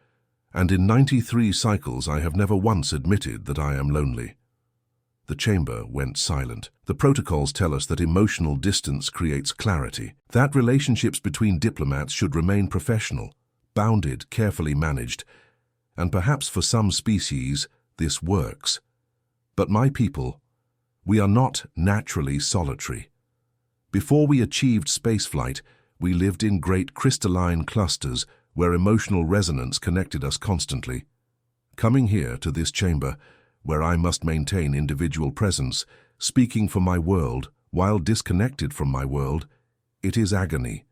and in 93 cycles I have never once admitted that I am lonely." The chamber went silent. The protocols tell us that emotional distance creates clarity, that relationships between diplomats should remain professional, bounded, carefully managed, and perhaps for some species this works. But my people, we are not naturally solitary. Before we achieved spaceflight, we lived in great crystalline clusters where emotional resonance connected us constantly. Coming here to this chamber, where I must maintain individual presence, speaking for my world while disconnected from my world, it is agony.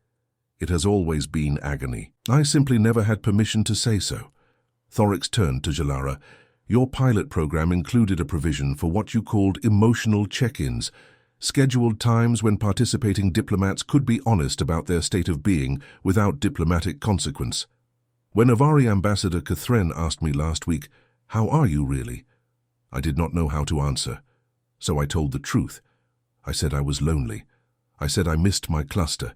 It has always been agony. I simply never had permission to say so. Thorix turned to Jalara. "Your pilot program included a provision for what you called emotional check-ins, scheduled times when participating diplomats could be honest about their state of being without diplomatic consequence. When Avari Ambassador Catherine asked me last week, 'How are you really?' I did not know how to answer, so I told the truth. I said I was lonely. I said I missed my cluster.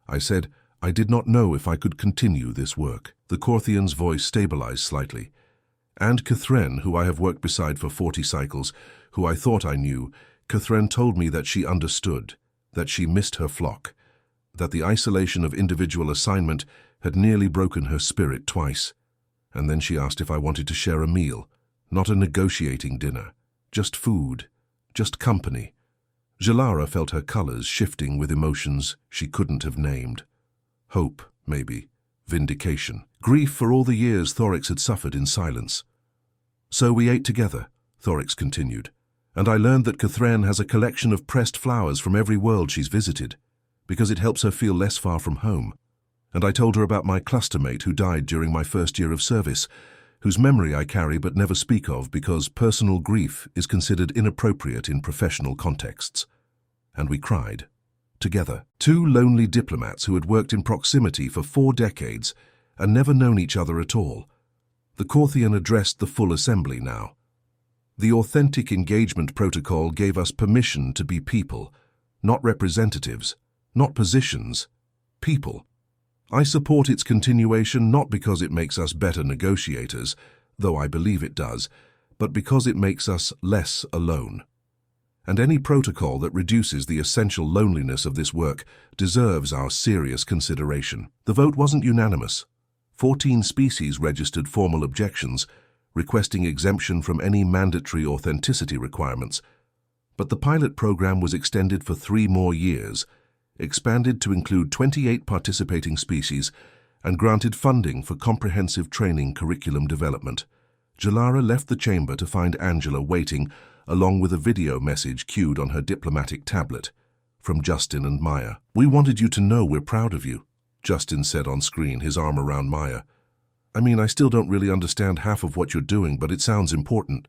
I said I did not know if I could continue this work." The Corthian's voice stabilized slightly. "And Catherine, who I have worked beside for 40 cycles, who I thought I knew, Catherine told me that she understood, that she missed her flock, that the isolation of individual assignment had nearly broken her spirit twice. And then she asked if I wanted to share a meal. Not a negotiating dinner, just food, just company." Jalara felt her colors shifting with emotions she couldn't have named. Hope, maybe. Vindication. Grief for all the years Thorix had suffered in silence. "So we ate together," Thorix continued, "and I learned that Catherine has a collection of pressed flowers from every world she's visited, because it helps her feel less far from home. And I told her about my clustermate who died during my first year of service, whose memory I carry but never speak of because personal grief is considered inappropriate in professional contexts." And we cried. Together, two lonely diplomats who had worked in proximity for 4 decades and never known each other at all. The Corthian addressed the full assembly now. "The authentic engagement protocol gave us permission to be people, not representatives, not positions, people. I support its continuation not because it makes us better negotiators, though I believe it does, but because it makes us less alone. And any protocol that reduces the essential loneliness of this work deserves our serious consideration." The vote wasn't unanimous. 14 species registered formal objections, requesting exemption from any mandatory authenticity requirements. But the pilot program was extended for 3 more years, expanded to include 28 participating species, and granted funding for comprehensive training curriculum development. Jalara left the chamber to find Angela waiting, along with a video message cued on her diplomatic tablet from Justin and Maya. "We wanted you to know we're proud of you," Justin said on screen, his arm around Maya. "I mean, I still don't really understand half of what you're doing, but it sounds important."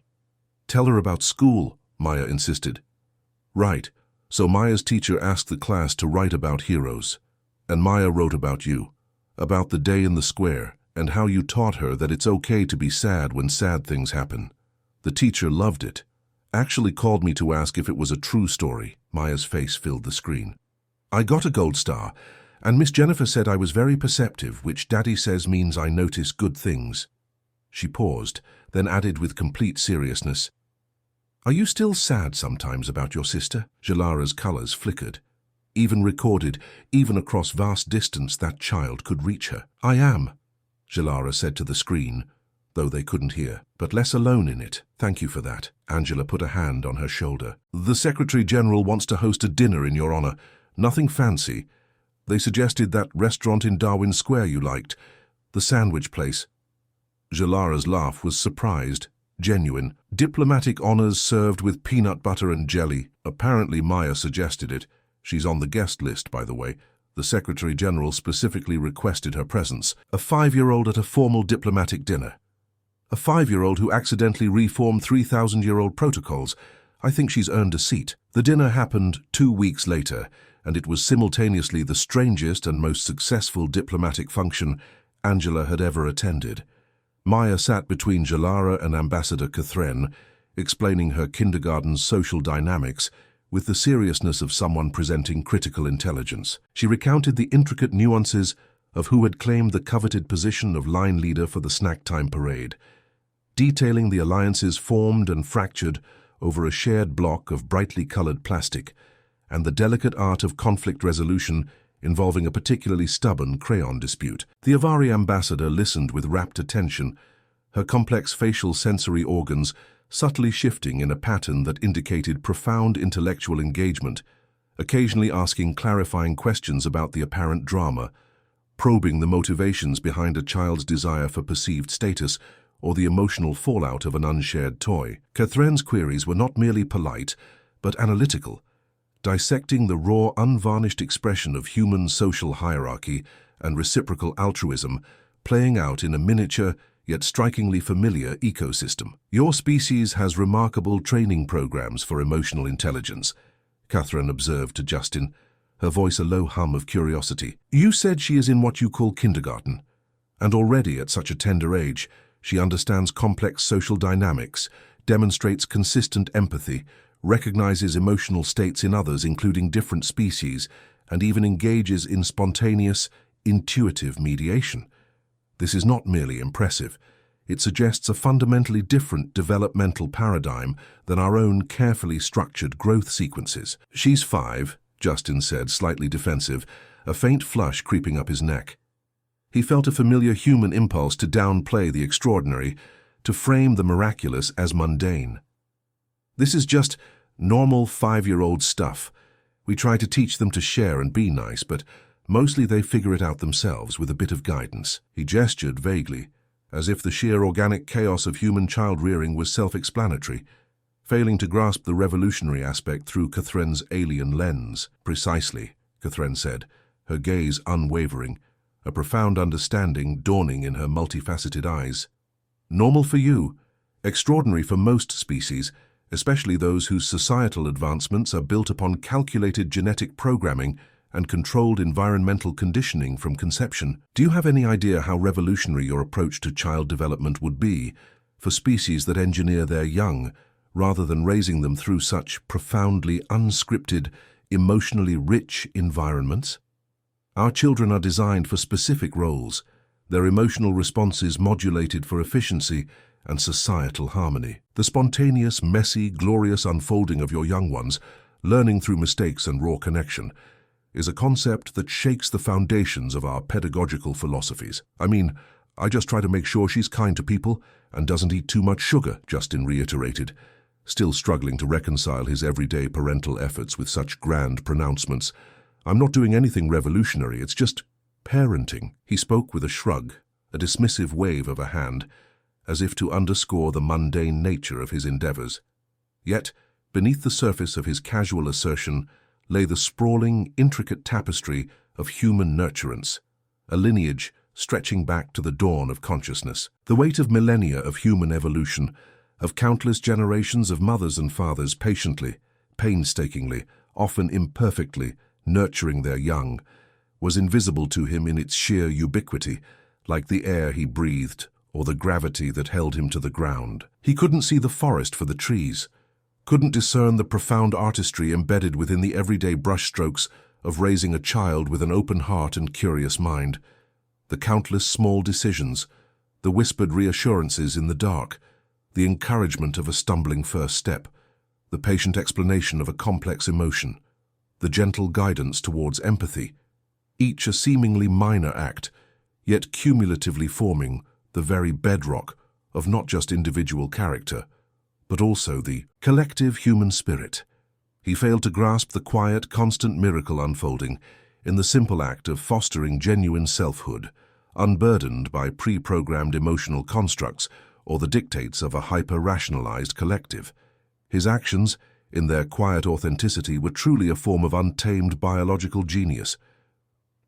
"Tell her about school," Maya insisted. "Right. So Maya's teacher asked the class to write about heroes. And Maya wrote about you, about the day in the square, and how you taught her that it's okay to be sad when sad things happen. The teacher loved it. Actually called me to ask if it was a true story. Maya's face filled the screen. I got a gold star, and Miss Jennifer said I was very perceptive, which Daddy says means I notice good things. She paused, then added with complete seriousness, "Are you still sad sometimes about your sister?" Jalara's colors flickered. Even recorded, even across vast distance, that child could reach her. "I am," Jalara said to the screen, though they couldn't hear. "But less alone in it. Thank you for that." Angela put a hand on her shoulder. "The Secretary General wants to host a dinner in your honor. Nothing fancy. They suggested that restaurant in Darwin Square you liked, the sandwich place." Jalara's laugh was surprised, genuine. "Diplomatic honors served with peanut butter and jelly. Apparently Maya suggested it. She's on the guest list, by the way. The Secretary General specifically requested her presence. A 5-year-old at a formal diplomatic dinner. A 5-year-old who accidentally reformed 3,000-year-old protocols. I think she's earned a seat." The dinner happened 2 weeks later, and it was simultaneously the strangest and most successful diplomatic function Angela had ever attended. Maya sat between Jalara and Ambassador Catherine, explaining her kindergarten's social dynamics with the seriousness of someone presenting critical intelligence. She recounted the intricate nuances of who had claimed the coveted position of line leader for the snack time parade, detailing the alliances formed and fractured over a shared block of brightly colored plastic, and the delicate art of conflict resolution involving a particularly stubborn crayon dispute. The Avari ambassador listened with rapt attention, her complex facial sensory organs subtly shifting in a pattern that indicated profound intellectual engagement, occasionally asking clarifying questions about the apparent drama, probing the motivations behind a child's desire for perceived status or the emotional fallout of an unshared toy. Catherine's queries were not merely polite, but analytical, dissecting the raw, unvarnished expression of human social hierarchy and reciprocal altruism playing out in a miniature yet strikingly familiar ecosystem. "Your species has remarkable training programs for emotional intelligence," Catherine observed to Justin, her voice a low hum of curiosity. "You said she is in what you call kindergarten, and already at such a tender age, she understands complex social dynamics, demonstrates consistent empathy, recognizes emotional states in others, including different species, and even engages in spontaneous, intuitive mediation. This is not merely impressive. It suggests a fundamentally different developmental paradigm than our own carefully structured growth sequences." "She's 5, Justin said, slightly defensive, a faint flush creeping up his neck. He felt a familiar human impulse to downplay the extraordinary, to frame the miraculous as mundane. "This is just normal 5-year-old stuff. We try to teach them to share and be nice, but mostly they figure it out themselves with a bit of guidance." He gestured vaguely, as if the sheer organic chaos of human child-rearing was self-explanatory, failing to grasp the revolutionary aspect through Catherine's alien lens. "Precisely," Catherine said, her gaze unwavering, a profound understanding dawning in her multifaceted eyes. "Normal for you, extraordinary for most species, especially those whose societal advancements are built upon calculated genetic programming and controlled environmental conditioning from conception. Do you have any idea how revolutionary your approach to child development would be for species that engineer their young, rather than raising them through such profoundly unscripted, emotionally rich environments? Our children are designed for specific roles, their emotional responses modulated for efficiency and societal harmony. The spontaneous, messy, glorious unfolding of your young ones, learning through mistakes and raw connection, is a concept that shakes the foundations of our pedagogical philosophies. I just try to make sure she's kind to people and doesn't eat too much sugar," Justin reiterated, still struggling to reconcile his everyday parental efforts with such grand pronouncements. "I'm not doing anything revolutionary, it's just parenting." He spoke with a shrug, a dismissive wave of a hand, as if to underscore the mundane nature of his endeavors. Yet, beneath the surface of his casual assertion lay the sprawling, intricate tapestry of human nurturance, a lineage stretching back to the dawn of consciousness. The weight of millennia of human evolution, of countless generations of mothers and fathers patiently, painstakingly, often imperfectly, nurturing their young, was invisible to him in its sheer ubiquity, like the air he breathed or the gravity that held him to the ground. He couldn't see the forest for the trees, couldn't discern the profound artistry embedded within the everyday brushstrokes of raising a child with an open heart and curious mind. The countless small decisions, the whispered reassurances in the dark, the encouragement of a stumbling first step, the patient explanation of a complex emotion, the gentle guidance towards empathy, each a seemingly minor act, yet cumulatively forming the very bedrock of not just individual character, but also the collective human spirit. He failed to grasp the quiet, constant miracle unfolding in the simple act of fostering genuine selfhood, unburdened by pre-programmed emotional constructs or the dictates of a hyper-rationalized collective. His actions, in their quiet authenticity, were truly a form of untamed biological genius.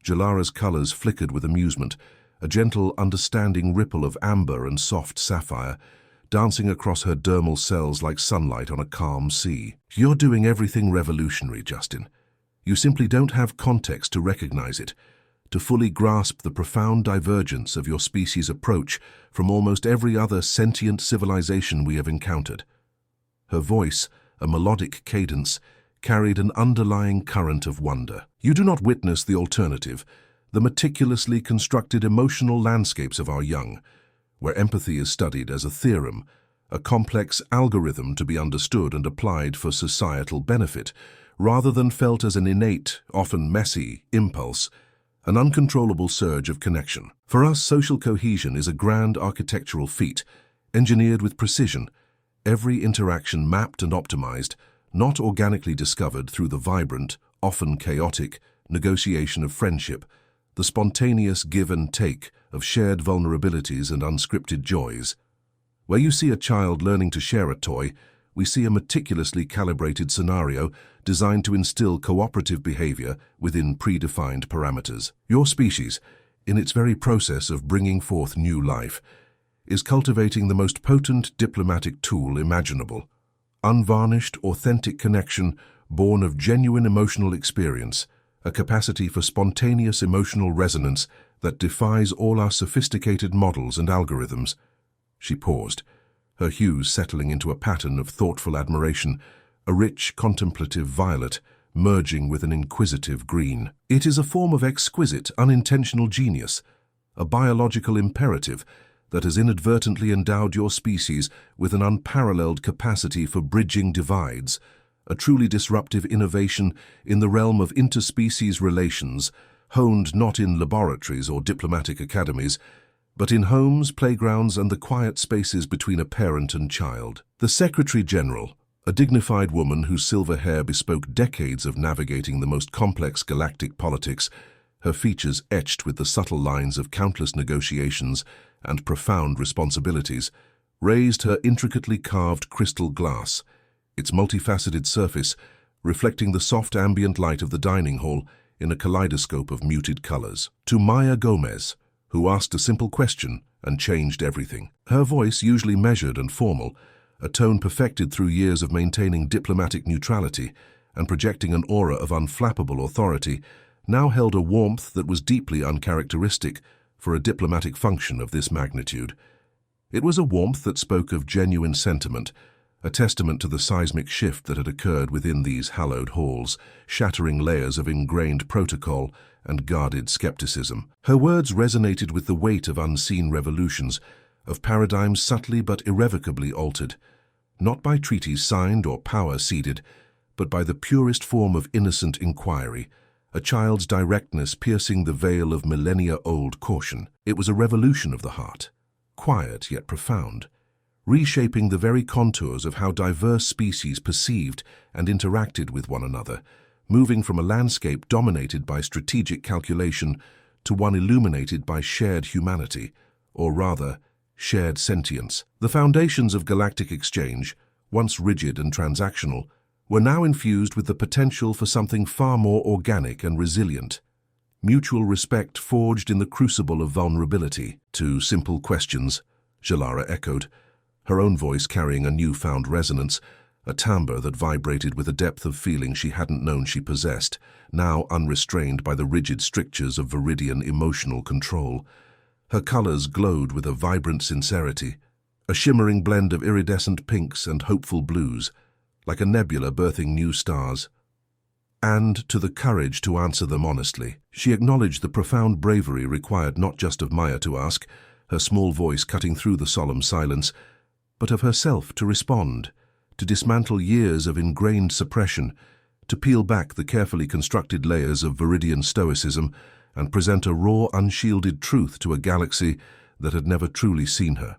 Jalara's colors flickered with amusement, a gentle, understanding ripple of amber and soft sapphire, dancing across her dermal cells like sunlight on a calm sea. You're doing everything revolutionary, Justin. You simply don't have context to recognize it, to fully grasp the profound divergence of your species' approach from almost every other sentient civilization we have encountered. Her voice, a melodic cadence, carried an underlying current of wonder. You do not witness the alternative, the meticulously constructed emotional landscapes of our young, where empathy is studied as a theorem, a complex algorithm to be understood and applied for societal benefit, rather than felt as an innate, often messy, impulse, an uncontrollable surge of connection. For us, social cohesion is a grand architectural feat, engineered with precision, every interaction mapped and optimized, not organically discovered through the vibrant, often chaotic, negotiation of friendship, the spontaneous give and take of shared vulnerabilities and unscripted joys. Where you see a child learning to share a toy, we see a meticulously calibrated scenario designed to instill cooperative behavior within predefined parameters. Your species, in its very process of bringing forth new life, is cultivating the most potent diplomatic tool imaginable. Unvarnished, authentic connection born of genuine emotional experience, a capacity for spontaneous emotional resonance that defies all our sophisticated models and algorithms. She paused, her hues settling into a pattern of thoughtful admiration, a rich, contemplative violet merging with an inquisitive green. It is a form of exquisite, unintentional genius, a biological imperative that has inadvertently endowed your species with an unparalleled capacity for bridging divides, a truly disruptive innovation in the realm of interspecies relations, honed not in laboratories or diplomatic academies, but in homes, playgrounds, and the quiet spaces between a parent and child. The Secretary General, a dignified woman whose silver hair bespoke decades of navigating the most complex galactic politics, her features etched with the subtle lines of countless negotiations and profound responsibilities, raised her intricately carved crystal glass, its multifaceted surface reflecting the soft ambient light of the dining hall in a kaleidoscope of muted colors. To Maya Gomez, who asked a simple question and changed everything. Her voice, usually measured and formal, a tone perfected through years of maintaining diplomatic neutrality and projecting an aura of unflappable authority, now held a warmth that was deeply uncharacteristic for a diplomatic function of this magnitude. It was a warmth that spoke of genuine sentiment, a testament to the seismic shift that had occurred within these hallowed halls, shattering layers of ingrained protocol and guarded skepticism. Her words resonated with the weight of unseen revolutions, of paradigms subtly but irrevocably altered, not by treaties signed or power ceded, but by the purest form of innocent inquiry, a child's directness piercing the veil of millennia-old caution. It was a revolution of the heart, quiet yet profound, reshaping the very contours of how diverse species perceived and interacted with one another, moving from a landscape dominated by strategic calculation to one illuminated by shared humanity, or rather, shared sentience. The foundations of galactic exchange, once rigid and transactional, were now infused with the potential for something far more organic and resilient. Mutual respect forged in the crucible of vulnerability. To simple questions, Jalara echoed, her own voice carrying a newfound resonance, a timbre that vibrated with a depth of feeling she hadn't known she possessed, now unrestrained by the rigid strictures of Viridian emotional control. Her colors glowed with a vibrant sincerity, a shimmering blend of iridescent pinks and hopeful blues, like a nebula birthing new stars. And to the courage to answer them honestly. She acknowledged the profound bravery required not just of Maya to ask, her small voice cutting through the solemn silence, but of herself to respond, to dismantle years of ingrained suppression, to peel back the carefully constructed layers of Viridian stoicism and present a raw, unshielded truth to a galaxy that had never truly seen her,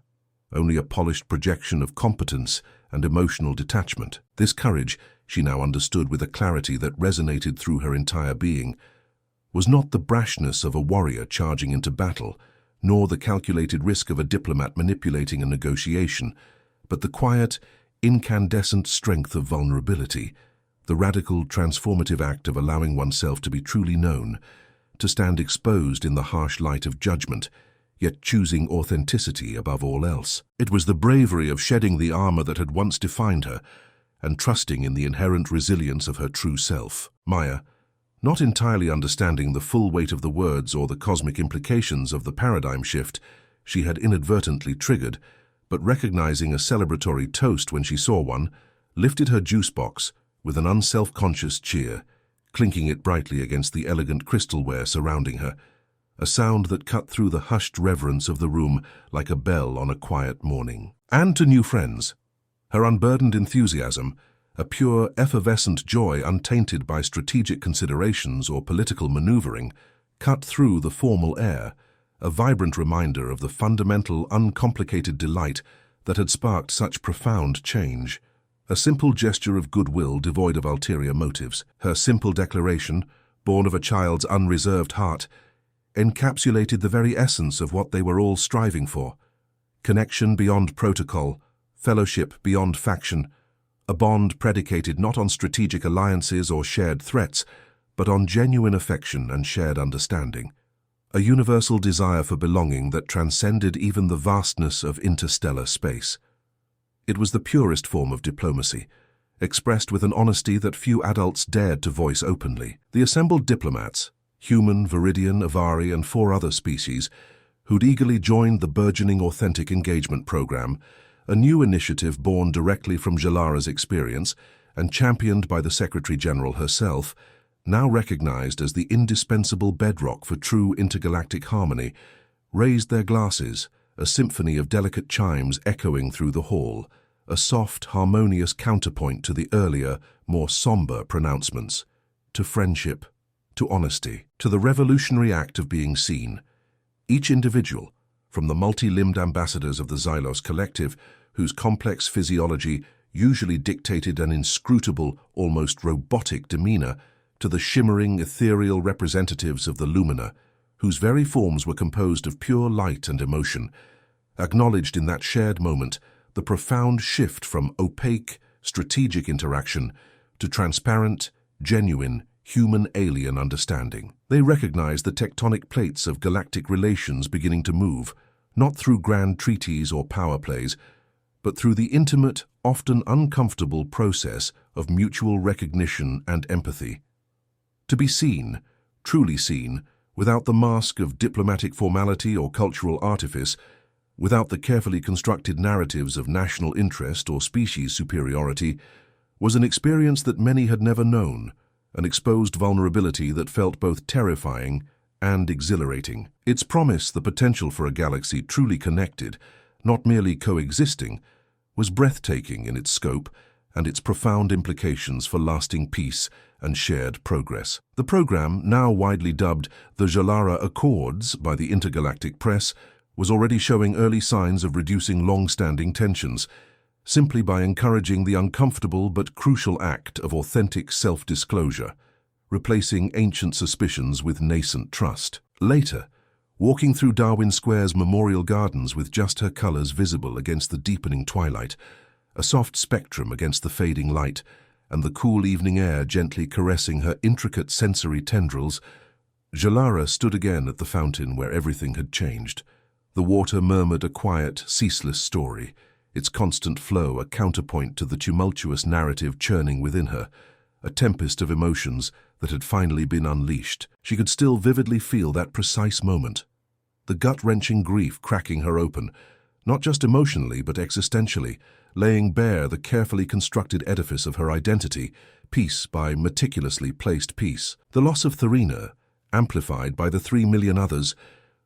only a polished projection of competence and emotional detachment. This courage, she now understood with a clarity that resonated through her entire being, was not the brashness of a warrior charging into battle, nor the calculated risk of a diplomat manipulating a negotiation, but the quiet, incandescent strength of vulnerability, the radical, transformative act of allowing oneself to be truly known, to stand exposed in the harsh light of judgment, yet choosing authenticity above all else. It was the bravery of shedding the armor that had once defined her, and trusting in the inherent resilience of her true self. Maya, not entirely understanding the full weight of the words or the cosmic implications of the paradigm shift she had inadvertently triggered, but recognizing a celebratory toast when she saw one, lifted her juice box with an unself-conscious cheer, clinking it brightly against the elegant crystalware surrounding her, a sound that cut through the hushed reverence of the room like a bell on a quiet morning. And to new friends, her unburdened enthusiasm, a pure, effervescent joy untainted by strategic considerations or political maneuvering, cut through the formal air, a vibrant reminder of the fundamental, uncomplicated delight that had sparked such profound change. A simple gesture of goodwill devoid of ulterior motives. Her simple declaration, born of a child's unreserved heart, encapsulated the very essence of what they were all striving for: connection beyond protocol, fellowship beyond faction, a bond predicated not on strategic alliances or shared threats, but on genuine affection and shared understanding. A universal desire for belonging that transcended even the vastness of interstellar space. It was the purest form of diplomacy, expressed with an honesty that few adults dared to voice openly. The assembled diplomats, human, Viridian, Avari, and 4 other species, who'd eagerly joined the burgeoning Authentic Engagement program, a new initiative born directly from Jalara's experience and championed by the Secretary-General herself, now recognized as the indispensable bedrock for true intergalactic harmony, raised their glasses, a symphony of delicate chimes echoing through the hall, a soft, harmonious counterpoint to the earlier, more somber pronouncements, to friendship, to honesty, to the revolutionary act of being seen. Each individual, from the multi-limbed ambassadors of the Xylos Collective, whose complex physiology usually dictated an inscrutable, almost robotic demeanor, to the shimmering, ethereal representatives of the Lumina, whose very forms were composed of pure light and emotion, acknowledged in that shared moment the profound shift from opaque, strategic interaction to transparent, genuine, human-alien understanding. They recognized the tectonic plates of galactic relations beginning to move, not through grand treaties or power plays, but through the intimate, often uncomfortable process of mutual recognition and empathy. To be seen, truly seen, without the mask of diplomatic formality or cultural artifice, without the carefully constructed narratives of national interest or species superiority, was an experience that many had never known, an exposed vulnerability that felt both terrifying and exhilarating. Its promise, the potential for a galaxy truly connected, not merely coexisting, was breathtaking in its scope and its profound implications for lasting peace and shared progress. The program, now widely dubbed the Jalara Accords by the intergalactic press, was already showing early signs of reducing long-standing tensions, simply by encouraging the uncomfortable but crucial act of authentic self-disclosure, replacing ancient suspicions with nascent trust. Later, walking through Darwin Square's Memorial Gardens with just her colors visible against the deepening twilight, a soft spectrum against the fading light, and the cool evening air gently caressing her intricate sensory tendrils, Jalara stood again at the fountain where everything had changed. The water murmured a quiet, ceaseless story, its constant flow a counterpoint to the tumultuous narrative churning within her, a tempest of emotions that had finally been unleashed. She could still vividly feel that precise moment. the gut-wrenching grief cracking her open, not just emotionally but existentially, laying bare the carefully constructed edifice of her identity, piece by meticulously placed piece. The loss of Therina, amplified by the 3 million others,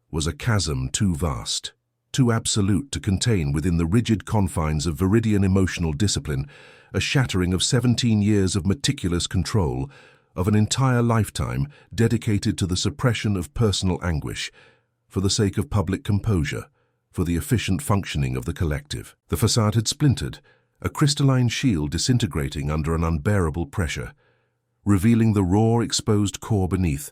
was a chasm too vast, too absolute to contain within the rigid confines of Viridian emotional discipline, a shattering of 17 years of meticulous control, of an entire lifetime dedicated to the suppression of personal anguish, for the sake of public composure, for the efficient functioning of the collective. The facade had splintered, a crystalline shield disintegrating under an unbearable pressure, revealing the raw, exposed core beneath,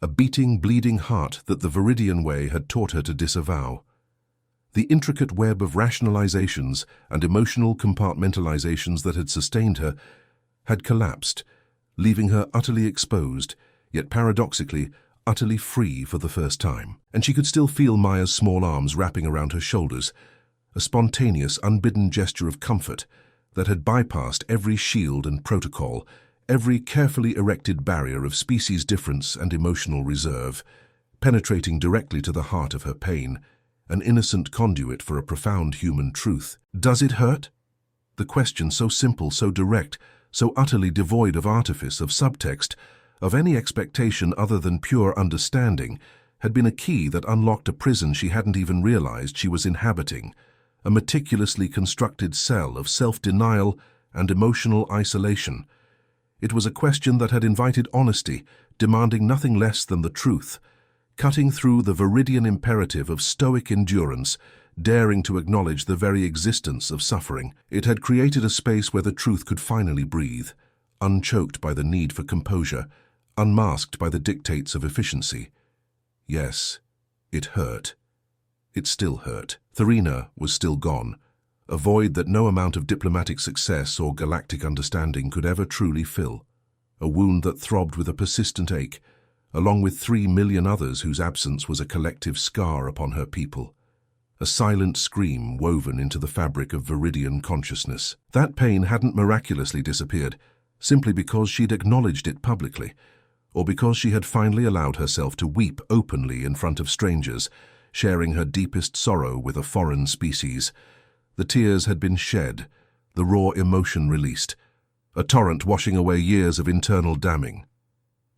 a beating, bleeding heart that the Viridian way had taught her to disavow. The intricate web of rationalizations and emotional compartmentalizations that had sustained her had collapsed, leaving her utterly exposed, yet paradoxically, utterly free for the first time. And she could still feel Maya's small arms wrapping around her shoulders, a spontaneous, unbidden gesture of comfort that had bypassed every shield and protocol, every carefully erected barrier of species difference and emotional reserve, penetrating directly to the heart of her pain, an innocent conduit for a profound human truth. Does it hurt? The question, so simple, so direct, so utterly devoid of artifice, of subtext, of any expectation other than pure understanding, had been a key that unlocked a prison she hadn't even realized she was inhabiting, a meticulously constructed cell of self-denial and emotional isolation. It was a question that had invited honesty, demanding nothing less than the truth, cutting through the Viridian imperative of stoic endurance, daring to acknowledge the very existence of suffering. It had created a space where the truth could finally breathe, unchoked by the need for composure, unmasked by the dictates of efficiency. Yes, it hurt. It still hurt. Therina was still gone, a void that no amount of diplomatic success or galactic understanding could ever truly fill, a wound that throbbed with a persistent ache, along with 3 million others whose absence was a collective scar upon her people, a silent scream woven into the fabric of Viridian consciousness. That pain hadn't miraculously disappeared, simply because she'd acknowledged it publicly, or because she had finally allowed herself to weep openly in front of strangers, sharing her deepest sorrow with a foreign species. The tears had been shed, the raw emotion released, a torrent washing away years of internal damning.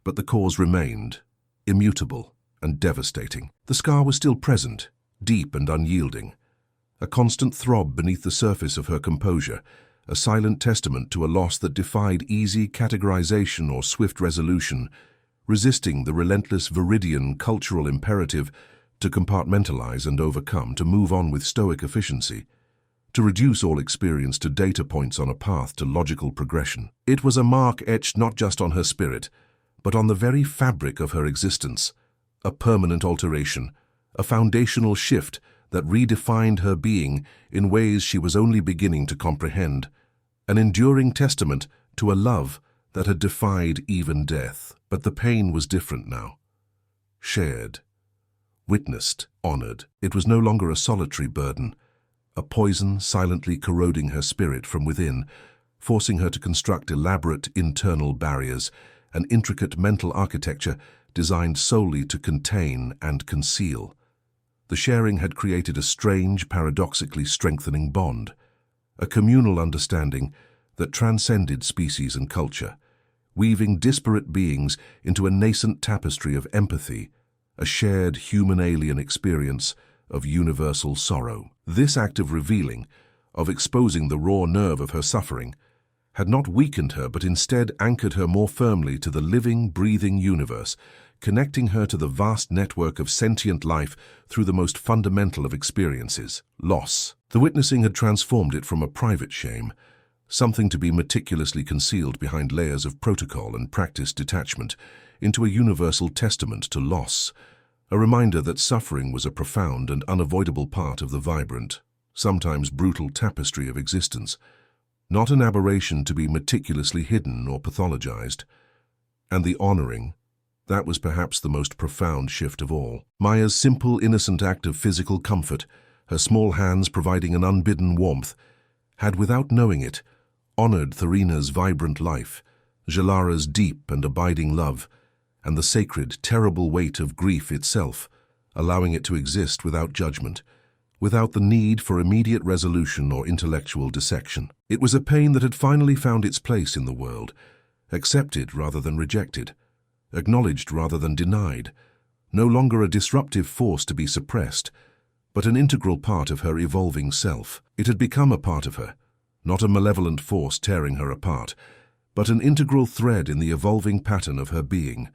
But the cause remained, immutable and devastating. The scar was still present, deep and unyielding, a constant throb beneath the surface of her composure, a silent testament to a loss that defied easy categorization or swift resolution, resisting the relentless Viridian cultural imperative to compartmentalize and overcome, to move on with stoic efficiency, to reduce all experience to data points on a path to logical progression. It was a mark etched not just on her spirit, but on the very fabric of her existence, a permanent alteration, a foundational shift that redefined her being in ways she was only beginning to comprehend, an enduring testament to a love that had defied even death. But the pain was different now. Shared, witnessed, honored. It was no longer a solitary burden, a poison silently corroding her spirit from within, forcing her to construct elaborate internal barriers, an intricate mental architecture designed solely to contain and conceal. The sharing had created a strange, paradoxically strengthening bond, a communal understanding that transcended species and culture, weaving disparate beings into a nascent tapestry of empathy, a shared human-alien experience of universal sorrow. This act of revealing, of exposing the raw nerve of her suffering, had not weakened her but instead anchored her more firmly to the living, breathing universe, connecting her to the vast network of sentient life through the most fundamental of experiences, loss. The witnessing had transformed it from a private shame, something to be meticulously concealed behind layers of protocol and practice detachment, into a universal testament to loss, a reminder that suffering was a profound and unavoidable part of the vibrant, sometimes brutal tapestry of existence, not an aberration to be meticulously hidden or pathologized. And the honoring, that was perhaps the most profound shift of all. Maya's simple, innocent act of physical comfort, her small hands providing an unbidden warmth, had, without knowing it, honored Therina's vibrant life, Jalara's deep and abiding love, and the sacred, terrible weight of grief itself, allowing it to exist without judgment, without the need for immediate resolution or intellectual dissection. It was a pain that had finally found its place in the world, accepted rather than rejected, acknowledged rather than denied, no longer a disruptive force to be suppressed, but an integral part of her evolving self. It had become a part of her, not a malevolent force tearing her apart, but an integral thread in the evolving pattern of her being,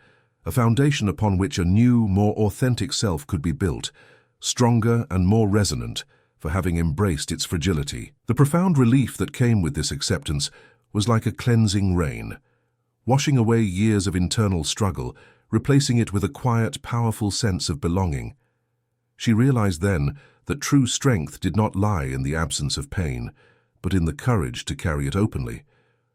a foundation upon which a new, more authentic self could be built, stronger and more resonant for having embraced its fragility. The profound relief that came with this acceptance was like a cleansing rain, washing away years of internal struggle, replacing it with a quiet, powerful sense of belonging. She realized then that true strength did not lie in the absence of pain, but in the courage to carry it openly,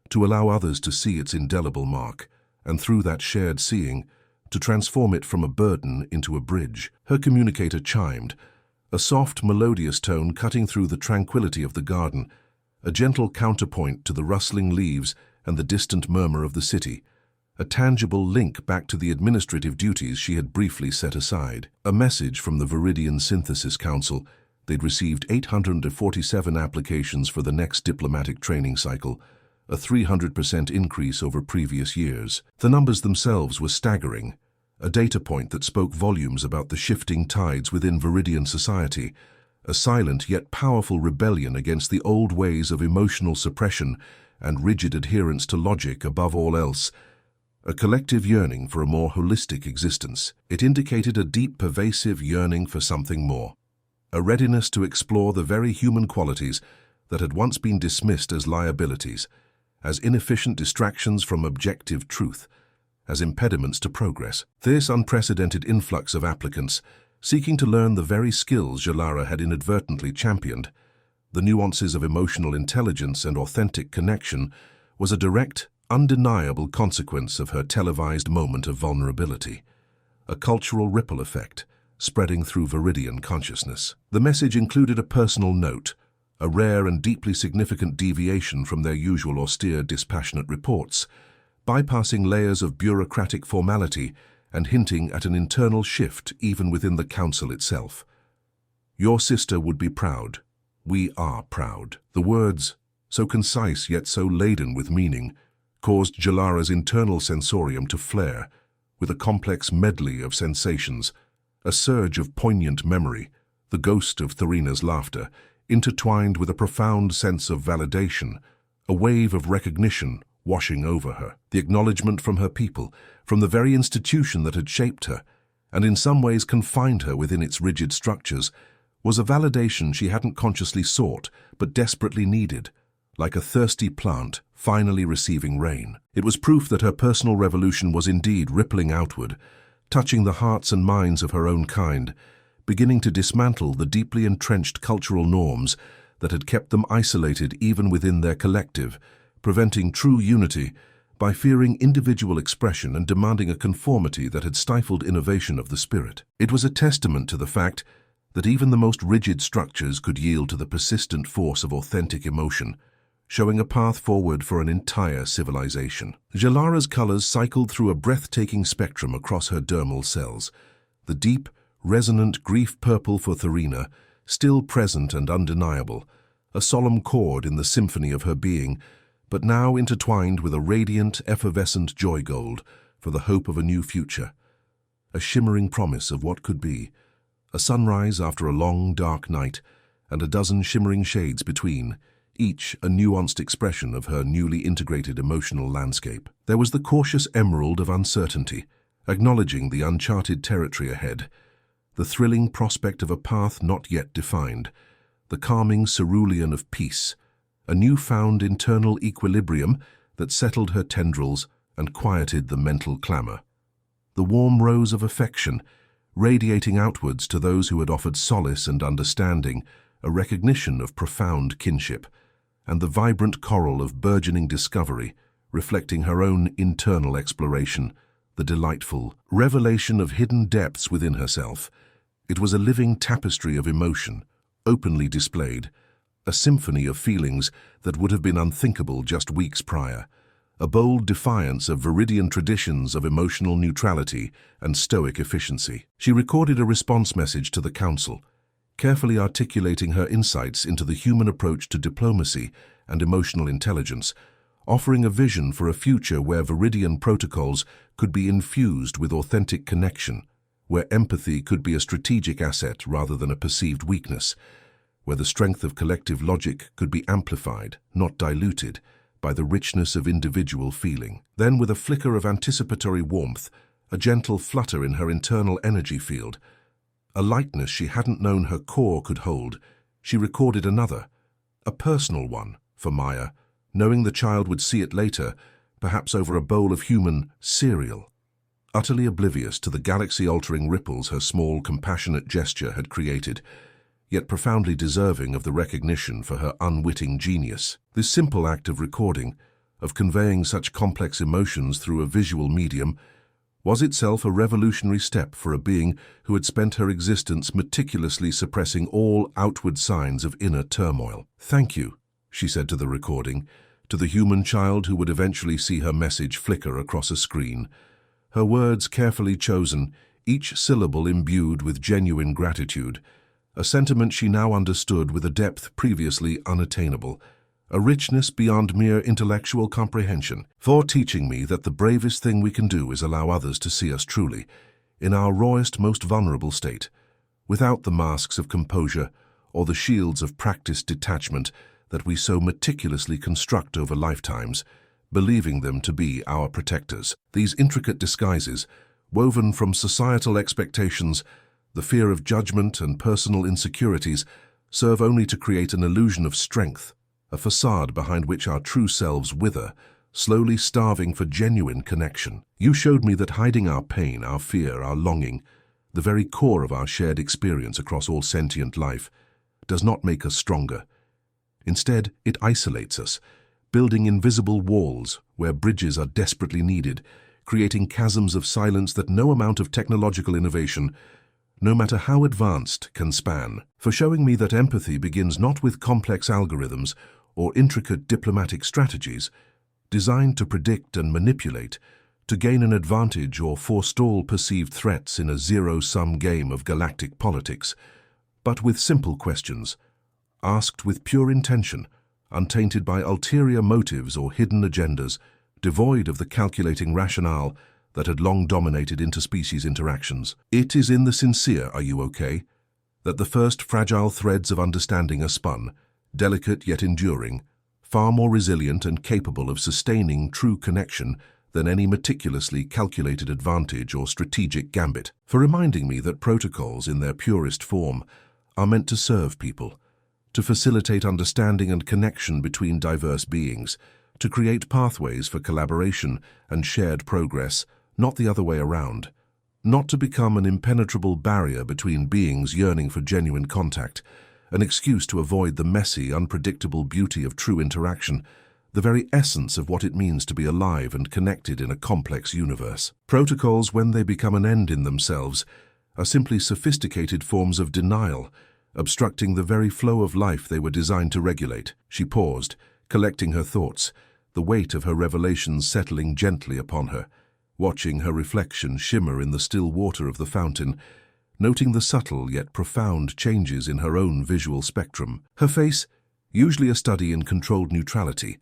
to allow others to see its indelible mark, and through that shared seeing, to transform it from a burden into a bridge. Her communicator chimed, a soft, melodious tone cutting through the tranquility of the garden, a gentle counterpoint to the rustling leaves and the distant murmur of the city, a tangible link back to the administrative duties she had briefly set aside. A message from the Viridian Synthesis Council. They'd received 847 applications for the next diplomatic training cycle, a 300% increase over previous years. The numbers themselves were staggering, a data point that spoke volumes about the shifting tides within Viridian society, a silent yet powerful rebellion against the old ways of emotional suppression and rigid adherence to logic above all else, a collective yearning for a more holistic existence. It indicated a deep, pervasive yearning for something more, a readiness to explore the very human qualities that had once been dismissed as liabilities, as inefficient distractions from objective truth, as impediments to progress. This unprecedented influx of applicants, seeking to learn the very skills Jalara had inadvertently championed, the nuances of emotional intelligence and authentic connection, was a direct, undeniable consequence of her televised moment of vulnerability, a cultural ripple effect spreading through Viridian consciousness. The message included a personal note, a rare and deeply significant deviation from their usual austere, dispassionate reports, bypassing layers of bureaucratic formality and hinting at an internal shift even within the council itself. Your sister would be proud. We are proud. The words, so concise yet so laden with meaning, caused Jalara's internal sensorium to flare with a complex medley of sensations, a surge of poignant memory, the ghost of Tharina's laughter, intertwined with a profound sense of validation, a wave of recognition washing over her. The acknowledgement from her people, from the very institution that had shaped her, and in some ways confined her within its rigid structures, was a validation she hadn't consciously sought, but desperately needed, like a thirsty plant finally receiving rain. It was proof that her personal revolution was indeed rippling outward, touching the hearts and minds of her own kind, beginning to dismantle the deeply entrenched cultural norms that had kept them isolated even within their collective, preventing true unity by fearing individual expression and demanding a conformity that had stifled innovation of the spirit. It was a testament to the fact that even the most rigid structures could yield to the persistent force of authentic emotion, showing a path forward for an entire civilization. Jalara's colors cycled through a breathtaking spectrum across her dermal cells, the deep, resonant grief purple for Tharina, still present and undeniable, a solemn chord in the symphony of her being, but now intertwined with a radiant, effervescent joy gold for the hope of a new future, a shimmering promise of what could be, a sunrise after a long, dark night, and a dozen shimmering shades between, each a nuanced expression of her newly integrated emotional landscape. There was the cautious emerald of uncertainty, acknowledging the uncharted territory ahead, the thrilling prospect of a path not yet defined, the calming cerulean of peace, a newfound internal equilibrium that settled her tendrils and quieted the mental clamor, the warm rose of affection, radiating outwards to those who had offered solace and understanding, a recognition of profound kinship, and the vibrant coral of burgeoning discovery, reflecting her own internal exploration, the delightful revelation of hidden depths within herself. It was a living tapestry of emotion, openly displayed, a symphony of feelings that would have been unthinkable just weeks prior, a bold defiance of Viridian traditions of emotional neutrality and stoic efficiency. She recorded a response message to the Council, carefully articulating her insights into the human approach to diplomacy and emotional intelligence, offering a vision for a future where Viridian protocols could be infused with authentic connection, where empathy could be a strategic asset rather than a perceived weakness, where the strength of collective logic could be amplified, not diluted, by the richness of individual feeling. Then, with a flicker of anticipatory warmth, a gentle flutter in her internal energy field, a lightness she hadn't known her core could hold, she recorded another, a personal one, for Maya, knowing the child would see it later, perhaps over a bowl of human cereal. Utterly oblivious to the galaxy-altering ripples her small, compassionate gesture had created, yet profoundly deserving of the recognition for her unwitting genius. This simple act of recording, of conveying such complex emotions through a visual medium, was itself a revolutionary step for a being who had spent her existence meticulously suppressing all outward signs of inner turmoil. "Thank you," she said to the recording, to the human child who would eventually see her message flicker across a screen. Her words carefully chosen, each syllable imbued with genuine gratitude, a sentiment she now understood with a depth previously unattainable, a richness beyond mere intellectual comprehension, for teaching me that the bravest thing we can do is allow others to see us truly, in our rawest, most vulnerable state, without the masks of composure or the shields of practiced detachment that we so meticulously construct over lifetimes, believing them to be our protectors. These intricate disguises, woven from societal expectations, the fear of judgment and personal insecurities, serve only to create an illusion of strength, a facade behind which our true selves wither, slowly starving for genuine connection. You showed me that hiding our pain, our fear, our longing, the very core of our shared experience across all sentient life, does not make us stronger. Instead, it isolates us, building invisible walls where bridges are desperately needed, creating chasms of silence that no amount of technological innovation, no matter how advanced, can span. For showing me that empathy begins not with complex algorithms or intricate diplomatic strategies, designed to predict and manipulate, to gain an advantage or forestall perceived threats in a zero-sum game of galactic politics, but with simple questions, asked with pure intention, untainted by ulterior motives or hidden agendas, devoid of the calculating rationale that had long dominated interspecies interactions. It is in the sincere, "Are you okay?" that the first fragile threads of understanding are spun, delicate yet enduring, far more resilient and capable of sustaining true connection than any meticulously calculated advantage or strategic gambit. For reminding me that protocols, in their purest form, are meant to serve people, to facilitate understanding and connection between diverse beings, to create pathways for collaboration and shared progress, not the other way around, not to become an impenetrable barrier between beings yearning for genuine contact, an excuse to avoid the messy, unpredictable beauty of true interaction, the very essence of what it means to be alive and connected in a complex universe. Protocols, when they become an end in themselves, are simply sophisticated forms of denial, obstructing the very flow of life they were designed to regulate. She paused, collecting her thoughts, the weight of her revelations settling gently upon her, watching her reflection shimmer in the still water of the fountain, noting the subtle yet profound changes in her own visual spectrum. Her face, usually a study in controlled neutrality,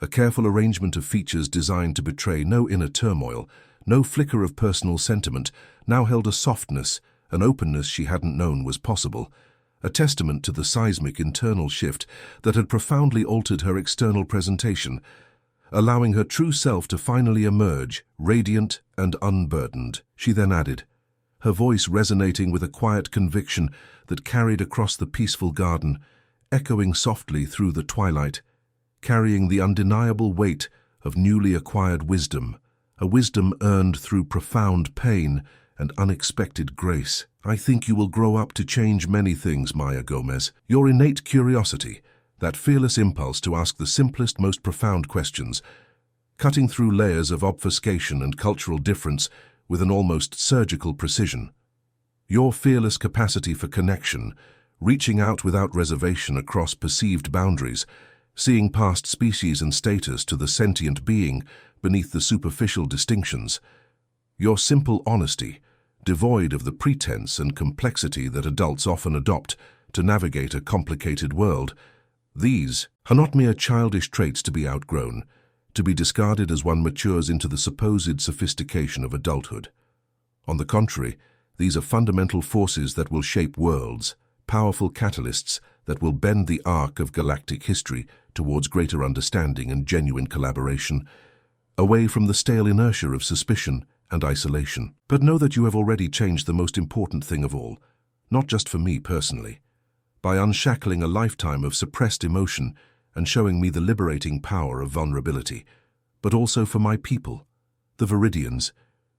a careful arrangement of features designed to betray no inner turmoil, no flicker of personal sentiment, now held a softness, an openness she hadn't known was possible, a testament to the seismic internal shift that had profoundly altered her external presentation, allowing her true self to finally emerge, radiant and unburdened. She then added, her voice resonating with a quiet conviction that carried across the peaceful garden, echoing softly through the twilight, carrying the undeniable weight of newly acquired wisdom, a wisdom earned through profound pain and unexpected grace. "I think you will grow up to change many things, Maya Gomez. Your innate curiosity, that fearless impulse to ask the simplest, most profound questions, cutting through layers of obfuscation and cultural difference with an almost surgical precision. Your fearless capacity for connection, reaching out without reservation across perceived boundaries, seeing past species and status to the sentient being beneath the superficial distinctions. Your simple honesty, devoid of the pretense and complexity that adults often adopt to navigate a complicated world, these are not mere childish traits to be outgrown, to be discarded as one matures into the supposed sophistication of adulthood. On the contrary, these are fundamental forces that will shape worlds, powerful catalysts that will bend the arc of galactic history towards greater understanding and genuine collaboration, away from the stale inertia of suspicion and isolation. But know that you have already changed the most important thing of all, not just for me personally, by unshackling a lifetime of suppressed emotion and showing me the liberating power of vulnerability, but also for my people, the Viridians,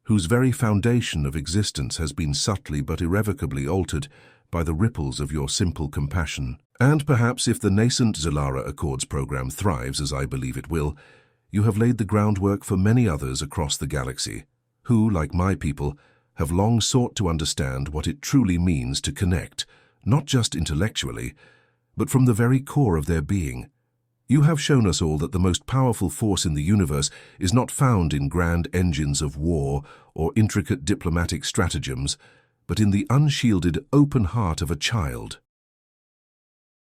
whose very foundation of existence has been subtly but irrevocably altered by the ripples of your simple compassion. And perhaps if the nascent Zilara Accords program thrives, as I believe it will, you have laid the groundwork for many others across the galaxy, who, like my people, have long sought to understand what it truly means to connect, not just intellectually, but from the very core of their being. You have shown us all that the most powerful force in the universe is not found in grand engines of war or intricate diplomatic stratagems, but in the unshielded, open heart of a child.